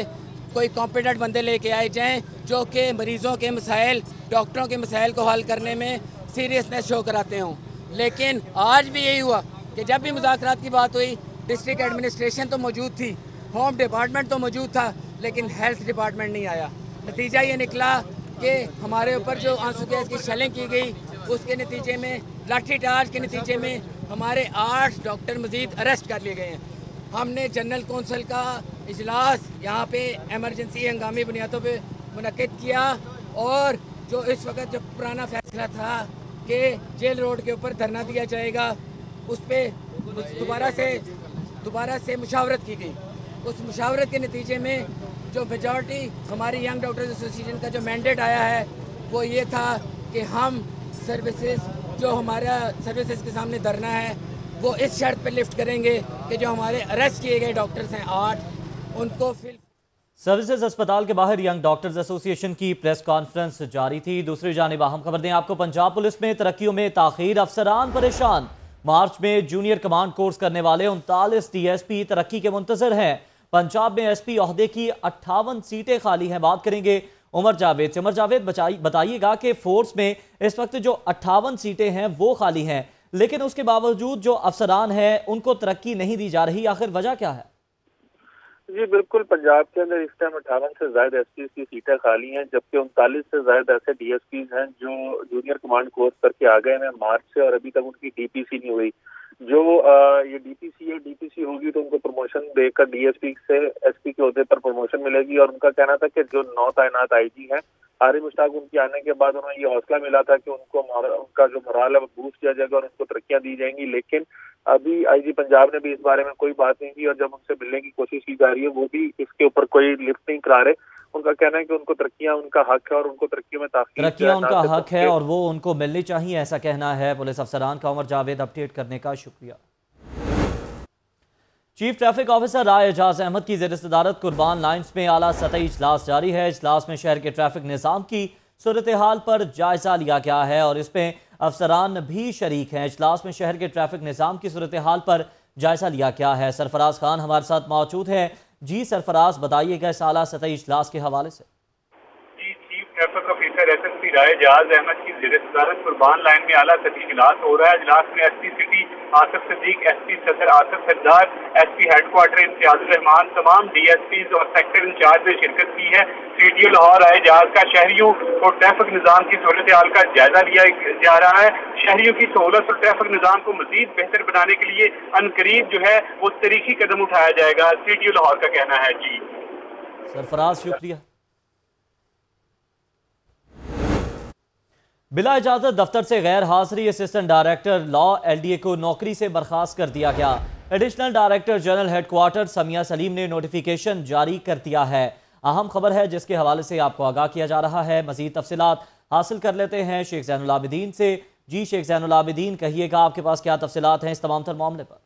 कोई कॉम्पिटेंट बंदे लेके आए जाएं जो कि मरीज़ों के मसाइल, डॉक्टरों के मसाइल को हल करने में सीरियसनेस शो कराते हों। लेकिन आज भी यही हुआ कि जब भी मुज़ाकरात की बात हुई डिस्ट्रिक्ट एडमिनिस्ट्रेशन तो मौजूद थी होम डिपार्टमेंट तो मौजूद था लेकिन हेल्थ डिपार्टमेंट नहीं आया। नतीजा ये निकला कि हमारे ऊपर जो आंसू गैस की शेलिंग की गई, उसके नतीजे में, लाठी चार्ज के नतीजे में हमारे 8 डॉक्टर मजीद अरेस्ट कर लिए गए हैं। हमने जनरल कौंसिल का इजलास यहाँ पे एमरजेंसी हंगामी बुनियादों पे मुनक्किद किया और जो इस वक्त जो पुराना फैसला था कि जेल रोड के ऊपर धरना दिया जाएगा, उस पर दोबारा से मुशावरत की गई। उस मुशावरत के नतीजे में जो मेजॉरिटी हमारी यंग डॉक्टर्स एसोसिएशन का जो मैंडेट आया है वो ये था कि हम सर्विसेज जो हमारा सर्विसेज के सामने धरना है वो इस शर्त पे लिफ्ट करेंगे कि जो हमारे अरेस्ट किए गए डॉक्टर्स हैं 8, उनको फिर सर्विसेज अस्पताल के बाहर यंग डॉक्टर्स एसोसिएशन की प्रेस कॉन्फ्रेंस जारी थी। दूसरी जानिब अहम खबर दें आपको, पंजाब पुलिस में तरक्कियों में ताखीर, अफसरान परेशान। मार्च में जूनियर कमांड कोर्स करने वाले 39 DSP तरक्की के मुंतजर हैं। पंजाब में SP ओहदे की 58 सीटें खाली हैं। बात करेंगे उमर जावेद से। उमर जावेद, बताइएगा कि फोर्स में इस वक्त जो 58 सीटें हैं वो खाली हैं, लेकिन उसके बावजूद जो अफसरान हैं उनको तरक्की नहीं दी जा रही, आखिर वजह क्या है? जी बिल्कुल, पंजाब के अंदर इस टाइम 58 से ज्यादा SP की सीटें खाली हैं, जबकि 39 से ज्यादा ऐसे DSPs हैं जो जूनियर कमांड कोर्स करके आ गए हैं मार्च से और अभी तक उनकी DPC नहीं हुई। जो ये DPC होगी तो उनको प्रमोशन देकर DSP से SP के ओहदे पर प्रमोशन मिलेगी। और उनका कहना था कि जो 9 तैनात IG हैं, आरिफ मुश्ताक उनके आने के बाद उन्हें ये हौसला मिला था कि उनका जो मोराल है वो बूस्ट किया जाएगा और उनको तरक्कियां दी जाएंगी। लेकिन अभी IG पंजाब ने भी इस बारे में कोई बात नहीं की और जब उनसे मिलने की कोशिश की जा रही है वो भी इसके ऊपर कोई लिफ्ट नहीं करा रहे। उनका कहना है कि उनको तरक्कियां उनका हक है और उनको तरक्की में तरक्कियां उनका हक है और वो उनको मिलनी चाहिए, ऐसा कहना है पुलिस अफसरान का। उमर जावेद, अपडेट करने का शुक्रिया। चीफ ट्रैफिक ऑफिसर राय एजाज अहमद की ज़ेर सदारत कुर्बान लाइन्स में आला सतही इजलास जारी है। इजलास में शहर के ट्रैफिक निज़ाम की सूरत हाल पर जायजा लिया गया है और इसमें अफसरान भी शरीक हैं। इजलास में शहर के ट्रैफिक निज़ाम की सूरत हाल पर जायजा लिया गया है। सरफराज खान हमारे साथ मौजूद है। जी सरफराज, बताइएगा इस आला सतही इजलास के हवाले से। चीफ ट्रैफिक ऑफिसर SSP राय एजाज अहमद की ज़ेर सदारत कुर्बान लाइन में आला सतही इजलास हो रहा है। इजलास में SP city Asif Siddique, SP सदर आसिफ सरदार, SP हेडक्वार्टर इम्तियाजुर रहमान, तमाम DSPs और सेक्टर इंचार्ज ने शिरकत की है। CTO लाहौर राय एजाज का शहरियों को ट्रैफिक निज़ाम की सूरत हाल का जायजा लिया जा रहा है। शहरियों की सहूलत और ट्रैफिक निज़ाम को मजीद बेहतर बनाने के लिए अनकरीब जो है वो तरीकी कदम उठाया जाएगा, CTO लाहौर का कहना है। जी सरफराज, शुक्रिया। बिला इजाजत दफ्तर से गैर हाजिरी असिस्टेंट डायरेक्टर लॉ LDA को नौकरी से बर्खास्त कर दिया गया। Additional director general headquarter Samiya Salim ने नोटिफिकेशन जारी कर दिया है। अहम खबर है जिसके हवाले से आपको आगाह किया जा रहा है। मजीद तफसीलात हासिल कर लेते हैं शेख ज़ैनुल आबिदीन से। जी शेख ज़ैनुल आबिदीन, कहिएगा आपके पास क्या तफसीलात हैं इस तमाम तर मामले पर?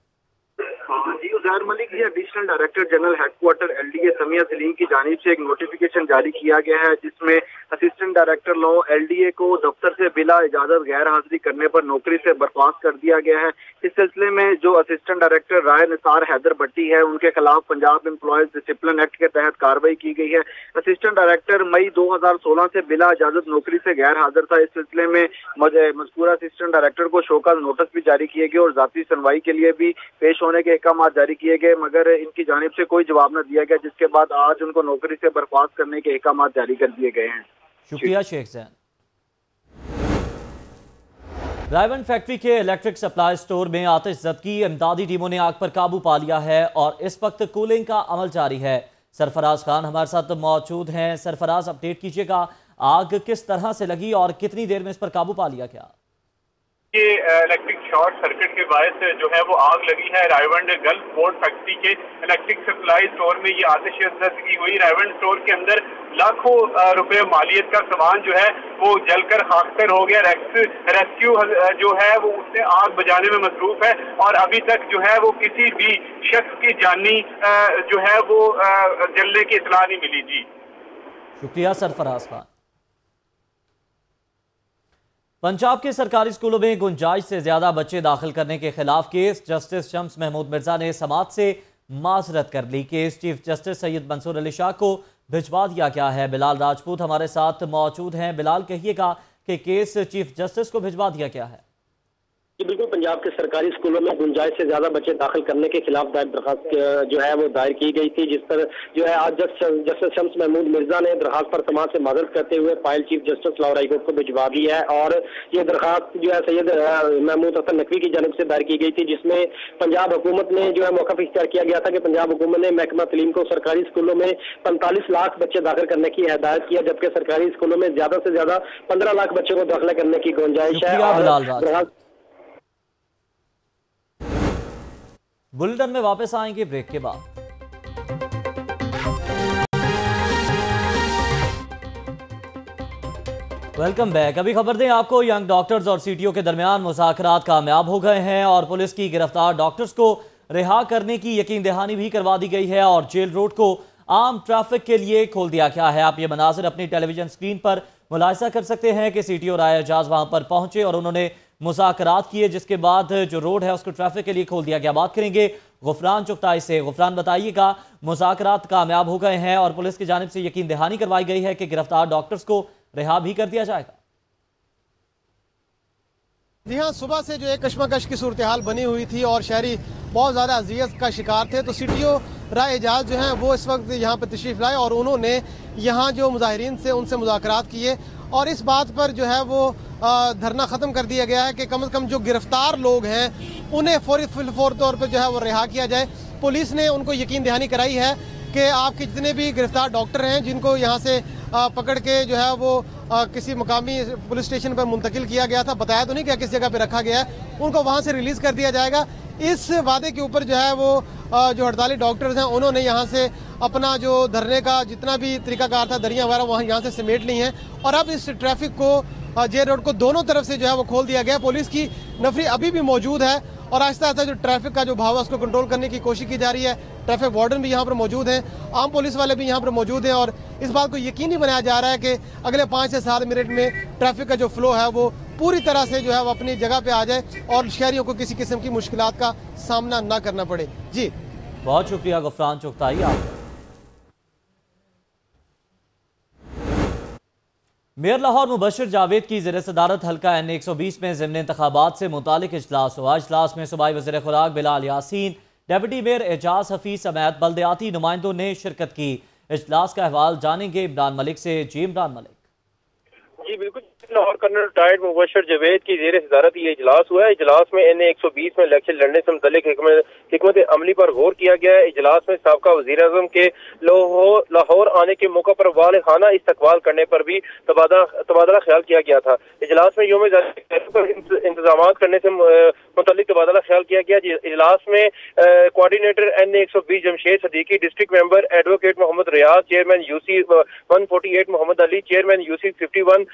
उज़ैर मलिक ये additional director general headquarter LDA Samiya Salim की जानिब से एक नोटिफिकेशन जारी किया गया है जिसमें असिस्टेंट डायरेक्टर लॉ LDA को दफ्तर से बिला इजाजत गैर हाजिरी करने पर नौकरी से बर्खास्त कर दिया गया है। इस सिलसिले में जो असिस्टेंट डायरेक्टर राय निसार हैदर भट्टी है उनके खिलाफ पंजाब एम्प्लॉयज डिसिप्लिन एक्ट के तहत कार्रवाई की गई है। असिस्टेंट डायरेक्टर मई 2016 से बिला इजाजत नौकरी से गैर हाजिर था। इस सिलसिले में मज़कूरा असिस्टेंट डायरेक्टर को शोकॉज नोटिस भी जारी किए गए और ज़ाती सुनवाई के लिए भी पेश होने के अहकाम जारी किए गए, मगर इनकी जानिब से कोई जवाब न दिया गया, जिसके बाद आज उनको नौकरी से बर्खास्त करने के अहकाम जारी कर दिए गए हैं। शुक्रिया शेख जैन। रायवंड फैक्ट्री के इलेक्ट्रिक सप्लाई स्टोर में आतिशज़दगी, इमदादी टीमों ने आग पर काबू पा लिया है और इस वक्त कूलिंग का अमल जारी है। सरफराज खान हमारे साथ मौजूद हैं। सरफराज, अपडेट कीजिएगा, आग किस तरह से लगी और कितनी देर में इस पर काबू पा लिया गया? ये इलेक्ट्रिक शॉर्ट सर्किट के बायस जो है वो आग लगी है। रायवंड गल्फ बोर्ड फैक्ट्री के इलेक्ट्रिक सप्लाई स्टोर में ये आतिशज़दगी हुई। रायवंड स्टोर के अंदर लाखों रुपए मालियत का सामान जो है वो जलकर खाकतर हो गया। रेस्क्यू जो है वो उसने आग बुझाने में मसरूफ है और अभी तक जो है वो किसी भी शख्स की जानी जो है वो जलने की इत्तला नहीं मिली। जी शुक्रिया सरफराज खान। पंजाब के सरकारी स्कूलों में गुंजाइश से ज्यादा बच्चे दाखिल करने के खिलाफ केस जस्टिस शम्स महमूद मिर्जा ने समाअत से माजरत कर ली। Case chief justice Syed Mansoor Ali Shah को भिजवा दिया गया है। बिलाल राजपूत हमारे साथ मौजूद हैं। बिलाल, कहिएगा कि केस चीफ जस्टिस को भिजवा दिया गया है? जी बिल्कुल, पंजाब के सरकारी स्कूलों में गुंजाइश से ज्यादा बच्चे दाखिल करने के खिलाफ दायर दरखास्त जो है वो दायर की गई थी, जिस पर जो है आज जस्टिस शम्स महमूद मिर्जा ने दरखास्त पर समाज से माजरत करते हुए file chief justice Lahore high court को भिजवा दी है। और ये दरखास्त जो है सैयद महमूद हसन नकवी की जानिब से दायर की गई थी, जिसमें पंजाब हुकूमत ने जो है मौका इख्तियार किया गया था कि पंजाब हुकूमत ने महकमा तलीम को सरकारी स्कूलों में 45 लाख बच्चे दाखिल करने की हिदायत किया, जबकि सरकारी स्कूलों में ज्यादा से ज्यादा 15 लाख बच्चों को दाखिला करने की गुंजाइश है। बुलेटिन में वापस आएंगे ब्रेक के बाद। Welcome back. अभी खबर दें आपको, यंग डॉक्टर्स और सीटीओ के दरमियान मुज़ाकरात कामयाब हो गए हैं और पुलिस की गिरफ्तार डॉक्टर्स को रिहा करने की यकीन दहानी भी करवा दी गई है और जेल रोड को आम ट्रैफिक के लिए खोल दिया गया है। आप ये मनाजिर अपनी टेलीविजन स्क्रीन पर मुलाहिजा कर सकते हैं कि सीटीओ राय एजाज वहां पर पहुंचे और उन्होंने मुज़ाकरात किए, जिसके बाद जो रोड है उसको ट्रैफिक के लिए खोल दिया गया। बात करेंगे गुफरान चुगताई से। गुफरान, बताइएगा, मुज़ाकरात कामयाब हो गए हैं और पुलिस की जानिब से यकीन दहानी करवाई गई है कि गिरफ्तार डॉक्टर्स को रिहा भी कर दिया जाएगा। जी हाँ, सुबह से जो एक कश्मकश की सूरत हाल बनी हुई थी और शहरी बहुत ज़्यादा अजियत का शिकार थे, तो सीटीओ राय एजाज जो हैं वो इस वक्त यहाँ पर तशरीफ़ लाए और उन्होंने यहाँ जो मुजाहिरीन से उनसे मुज़ाकरात किए और इस बात पर जो है वो धरना ख़त्म कर दिया गया है कि कम से कम जो गिरफ्तार लोग हैं उन्हें फौरी तौर पर जो है वो रिहा किया जाए। पुलिस ने उनको यकीन दहानी कराई है कि आपके जितने भी गिरफ्तार डॉक्टर हैं जिनको यहाँ से पकड़ के जो है वो किसी मुकामी पुलिस स्टेशन पर मुंतकिल किया गया था, बताया तो नहीं क्या किस जगह पे रखा गया है, उनको वहाँ से रिलीज़ कर दिया जाएगा। इस वादे के ऊपर जो है वो जो हड़ताली डॉक्टर्स हैं उन्होंने यहाँ से अपना जो धरने का जितना भी तरीकाकार था, दरियाँ वगैरह वहाँ यहाँ से समेट ली हैं और अब इस ट्रैफिक को जेल रोड को दोनों तरफ से जो है वो खोल दिया गया। पुलिस की नफरी अभी भी मौजूद है और आहिस्ता आहिस्ता जो ट्रैफिक का जो भाव है उसको कंट्रोल करने की कोशिश की जा रही है। ट्रैफिक वार्डन भी यहाँ पर मौजूद हैं, आम पुलिस वाले भी यहाँ पर मौजूद हैं और इस बात को यकीनी बनाया जा रहा है कि अगले 5 से 7 मिनट में ट्रैफिक का जो फ्लो है वो पूरी तरह से जो है वो अपनी जगह पे आ जाए और शहरियों को किसी किस्म की मुश्किलात का सामना ना करना पड़े। जी बहुत शुक्रिया गुफरान चुगताई आपका। मेयर लाहौर मुबशर जावेद की ज़ेर सदारत हल्का N120 में ज़िमनी इंतखाबात से मुतालिक इजलास हुआ। इजलास में सूबाई वज़ीर खुराक बिलाल यासीन, डेप्यूटी मेयर एजाज हफीज समेत बल्दियाती नुमाइंदों ने शिरकत की। इजलास का अहवाल जानेंगे इमरान मलिक से। जी इमरान मलिक। जी बिल्कुल, लाहौर कर्नल रिटायर्ड मुबशर जावेद की जेर सदारत ये इजलास हुआ है। इजलास में N120 में इलेक्शन लड़ने से मुतल्लिक हिकमत अमली पर गौर किया गया है। इजलास में साबका वज़ीर आज़म के लाहौर आने के मौका पर वाले खाना इस्तकबाल करने पर भी तबादला ख्याल किया गया था। इजलास में योम इंतजाम करने से मुतल्लिक तबादला ख्याल किया गया। इजलास में coordinator N120 Jamshed Siddiqui, district member advocate Mohammad Riaz, chairman UC 148 Mohammad Ali, chairman UC 51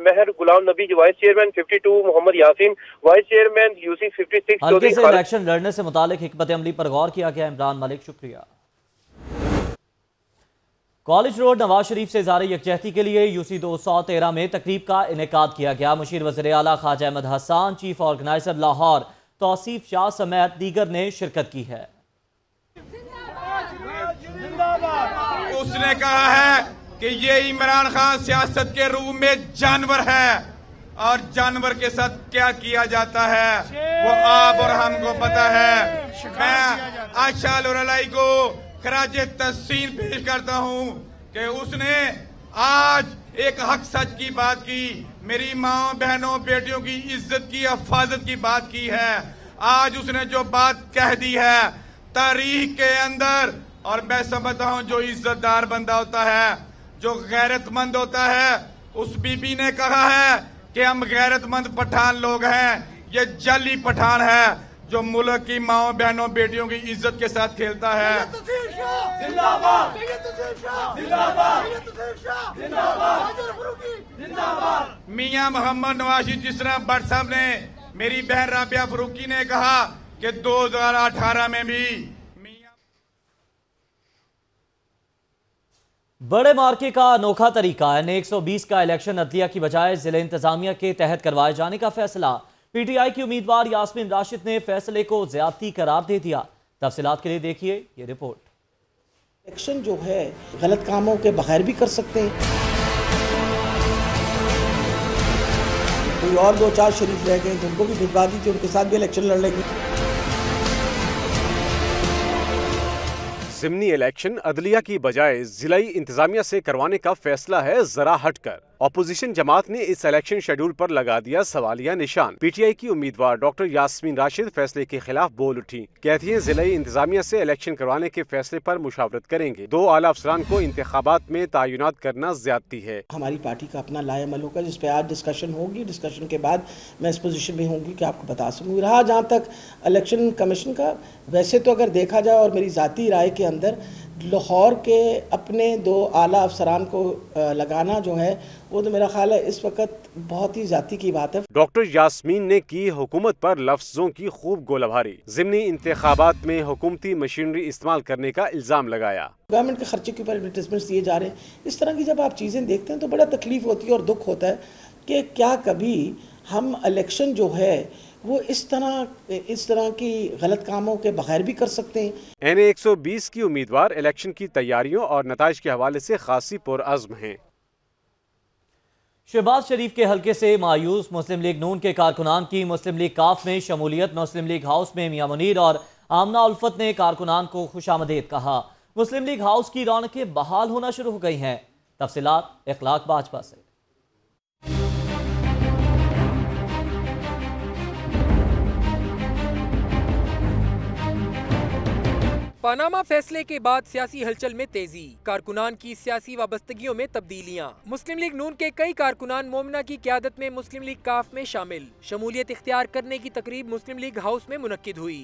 Mehar Ghulam Nabi, vice chairman 52 Mohammad Yasin, vice chairman UC 56 हल्के से इलेक्शन लड़ने से मुतालिक हिकमत अमली पर गौर किया गया। इमरान मलिक शुक्रिया। कॉलेज रोड नवाज शरीफ से इज़हार यकजहती के लिए UC 213 में तकरीब का इनेकाद किया गया। मुशीर वज़ीर आला ख्वाजा अहमद हसन, चीफ ऑर्गेनाइजर लाहौर तौसीफ शाह समेत दीगर ने शिरकत की है। उसने कहा है कि ये इमरान खान सियासत के रूप में जानवर है और जानवर के साथ क्या किया जाता है वो आप और हमको पता है। मैं आशालुरलाई को खराजे तहसीन पेश करता हूँ कि उसने आज एक हक सच की बात की, मेरी माँ बहनों बेटियों की इज्जत की हिफाजत की बात की है। आज उसने जो बात कह दी है तारीख के अंदर, और मैं समझता हूँ जो इज्जतदार बंदा होता है, जो गैरतमंद होता है, उस बीबी ने कहा है कि हम गैरतमंद पठान लोग हैं, ये जाली पठान है जो मुल्क की माओ बहनों बेटियों की इज्जत के साथ खेलता है। मियां मोहम्मद नवाज जिस तरह भट्ट साहब ने, मेरी बहन राबिया फरूकी ने कहा कि 2018 में भी बड़े मार्के का अनोखा तरीका N120 का इलेक्शन अदलिया की बजाय जिले इंतजामिया के तहत करवाए जाने का फैसला। PTI की उम्मीदवार यास्मीन राशिद ने फैसले को ज्यादती करार दे दिया। तफसीलात के लिए देखिए ये रिपोर्ट। इलेक्शन जो है गलत कामों के बगैर भी कर सकते हैं। कोई और 2-4 शरीफ रह गए तो उनको भी भिजवा दीजिए, उनके साथ भी इलेक्शन लड़ लेंगे। ज़िमनी इलेक्शन अदलिया की बजाय जिलाई इंतजामिया से करवाने का फैसला है जरा हटकर। ऑपोजिशन जमात ने इस इलेक्शन शेड्यूल पर लगा दिया सवालिया निशान। पीटीआई की उम्मीदवार डॉक्टर यास्मीन राशिद फैसले के खिलाफ बोल उठी। कहती हैं जिलाई इंतजामिया से इलेक्शन करवाने के फैसले पर मुशावरत करेंगे। 2 आला अफसरान को इंतखाबात में तयनात करना ज्यादती है। हमारी पार्टी का अपना लाएमल होगा जिस पे आज डिस्कशन होगी। डिस्कशन के बाद मैं इस पोजीशन में होंगी कि आपको बता सकूँगी। रहा जहाँ तक इलेक्शन कमीशन का, वैसे तो अगर देखा जाए और मेरी ज़ाती राय के अंदर लाहौर के अपने 2 आला अफसरान को लगाना जो है वो तो मेरा ख्याल है इस वक्त बहुत ही जाती की बात है। डॉक्टर यास्मीन ने की हुकूमत पर लफ्जों की खूब गोलाबारी। ज़िमनी इंतखाबात में हुकूमती मशीनरी इस्तेमाल करने का इल्ज़ाम लगाया। गवर्नमेंट के खर्चे के ऊपर एडवर्टाइजमेंट्स दिए जा रहे हैं। इस तरह की जब आप चीज़ें देखते हैं तो बड़ा तकलीफ होती है और दुख होता है कि क्या कभी हम इलेक्शन जो है वो इस तरह की गलत कामों के बगैर भी कर सकते हैं। NA 120 की उम्मीदवार इलेक्शन की तैयारियों और नताइज के हवाले से खासी पुरअज़्म हैं। शहबाज शरीफ के हल्के से मायूस मुस्लिम लीग नून के कारकुनान की मुस्लिम लीग काफ में शमूलियत। मुस्लिम लीग हाउस में मियां मुनीर और आमना उल्फत ने कारकुनान को खुशामदीद कहा। मुस्लिम लीग हाउस की रौनकें बहाल होना शुरू हो गई हैं। तफसीलात इखलाक बाजवा से। पनामा फैसले के बाद सियासी हलचल में तेजी, कारकुनान की सियासी वाबस्तगियों में तब्दीलियां। मुस्लिम लीग नून के कई कारकुनान मोमिना की क़यादत में मुस्लिम लीग काफ में शामिल। शमूलियत इख्तियार करने की तकरीब मुस्लिम लीग हाउस में मुनक्किद हुई।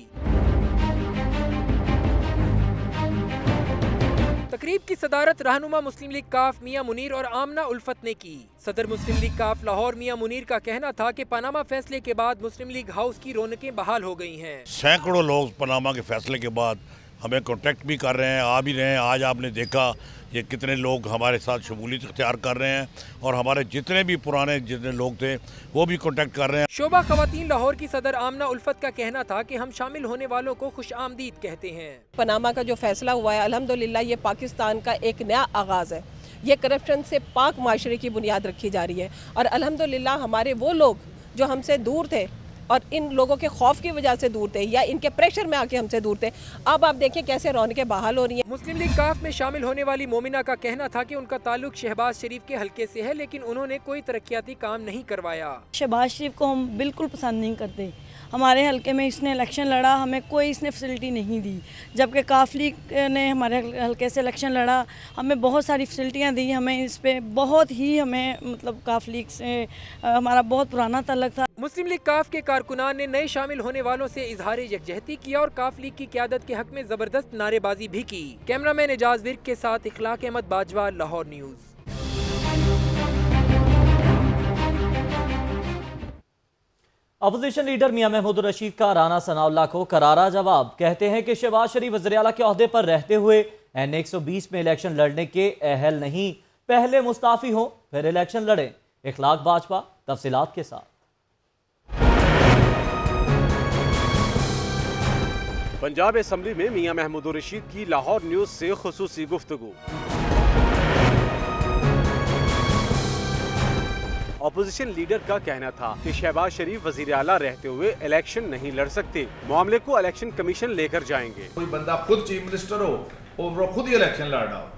तकरीब की सदारत रहनुमा मुस्लिम लीग काफ मियां मुनीर और आमना उल्फत ने की। सदर मुस्लिम लीग काफ लाहौर मियां मुनीर का कहना था कि पनामा फैसले के बाद मुस्लिम लीग हाउस की रौनकें बहाल हो गई हैं। सैकड़ों लोग पनामा के फैसले के बाद हमें कॉन्टेक्ट भी कर रहे हैं, आ भी रहे हैं। आज आपने देखा ये कितने लोग हमारे साथ शमूलियत इख्तियार कर रहे हैं और हमारे जितने भी पुराने जितने लोग थे वो भी कॉन्टेक्ट कर रहे हैं। शोबा खवातीन लाहौर की सदर आमना उल्फत का कहना था कि हम शामिल होने वालों को खुश आमदीद कहते हैं। पनामा का जो फैसला हुआ है अल्हम्दुलिल्लाह ये पाकिस्तान का एक नया आगाज़ है। ये करप्शन से पाक माशरे की बुनियाद रखी जा रही है और अल्हम्दुलिल्लाह हमारे वो लोग जो हमसे दूर थे और इन लोगों के खौफ की वजह से दूर थे या इनके प्रेशर में आके हमसे दूर थे, अब आप देखिए कैसे रौनकें बहाल हो रही हैं। मुस्लिम लीग काफ में शामिल होने वाली मोमिना का कहना था कि उनका ताल्लुक शहबाज शरीफ के हल्के से है, लेकिन उन्होंने कोई तरक्याती काम नहीं करवाया। शहबाज शरीफ को हम बिल्कुल पसंद नहीं करते। हमारे हल्के में इसने इलेक्शन लड़ा, हमें कोई इसने फैसिलिटी नहीं दी, जबकि काफ लीग ने हमारे हल्के से इलेक्शन लड़ा, हमें बहुत सारी फैसिलिटियाँ दी। हमें इस पे बहुत ही हमें मतलब काफ लीग से हमारा बहुत पुराना ताल्लुक था। मुस्लिम लीग काफ के कारकुनान ने नए शामिल होने वालों से इजहार यकजहती किया और काफ लीग की क़यादत के हक में जबरदस्त नारेबाजी भी की। कैमरामैन एजाज विर्क के साथ Ikhlaq Ahmed Bajwa, Lahore news. Opposition leader Mian Mahmood Rasheed का राना सनाउल्लाह को करारा जवाब। कहते हैं कि शहबाज शरीफ वज़ीर आला के ओहदे पर रहते हुए NA 120 में इलेक्शन लड़ने के अहल नहीं, पहले मुस्ताफी हो फिर इलेक्शन लड़े। इखलाक बाजवा तफसीलात के साथ। पंजाब असम्बली में मियां महमूद रशीद की लाहौर न्यूज़ से खुसूसी गुफ्तगू। ऑपोजिशन लीडर का कहना था कि शहबाज शरीफ वजीर आला रहते हुए इलेक्शन नहीं लड़ सकते, मामले को इलेक्शन कमीशन लेकर जाएंगे। कोई बंदा खुद चीफ मिनिस्टर हो और वो खुद ही इलेक्शन लड़ रहा हो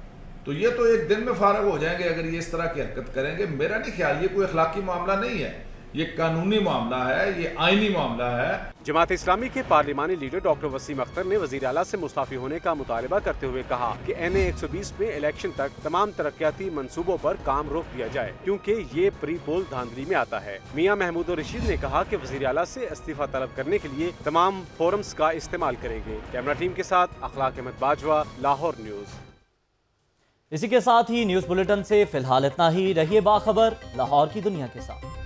तो ये तो एक दिन में फारग हो जाएंगे अगर ये इस तरह की हरकत करेंगे। मेरा नहीं ख्याल ये कोई अखलाकी मामला नहीं है, ये कानूनी मामला है, ये आईनी मामला है। जमात इस्लामी के पार्लिमानी लीडर डॉक्टर वसीम अख्तर ने वजीर आला से मुस्ताफी होने का मुतालबा करते हुए कहा कि NA 120 में इलेक्शन तक तमाम तरक्याती मंसूबों पर काम रोक दिया जाए, क्योंकि ये प्री पोल धांधली में आता है। मियां महमूद रशीद ने कहा कि वजीर आला से इस्तीफा तलब करने के लिए तमाम फोरम्स का इस्तेमाल करेंगे। कैमरा टीम के साथ अखलाक अहमद बाजवा, लाहौर न्यूज़। इसी के साथ ही न्यूज़ बुलेटिन से फिलहाल इतना ही। रहिए बाखबर लाहौर की दुनिया के साथ।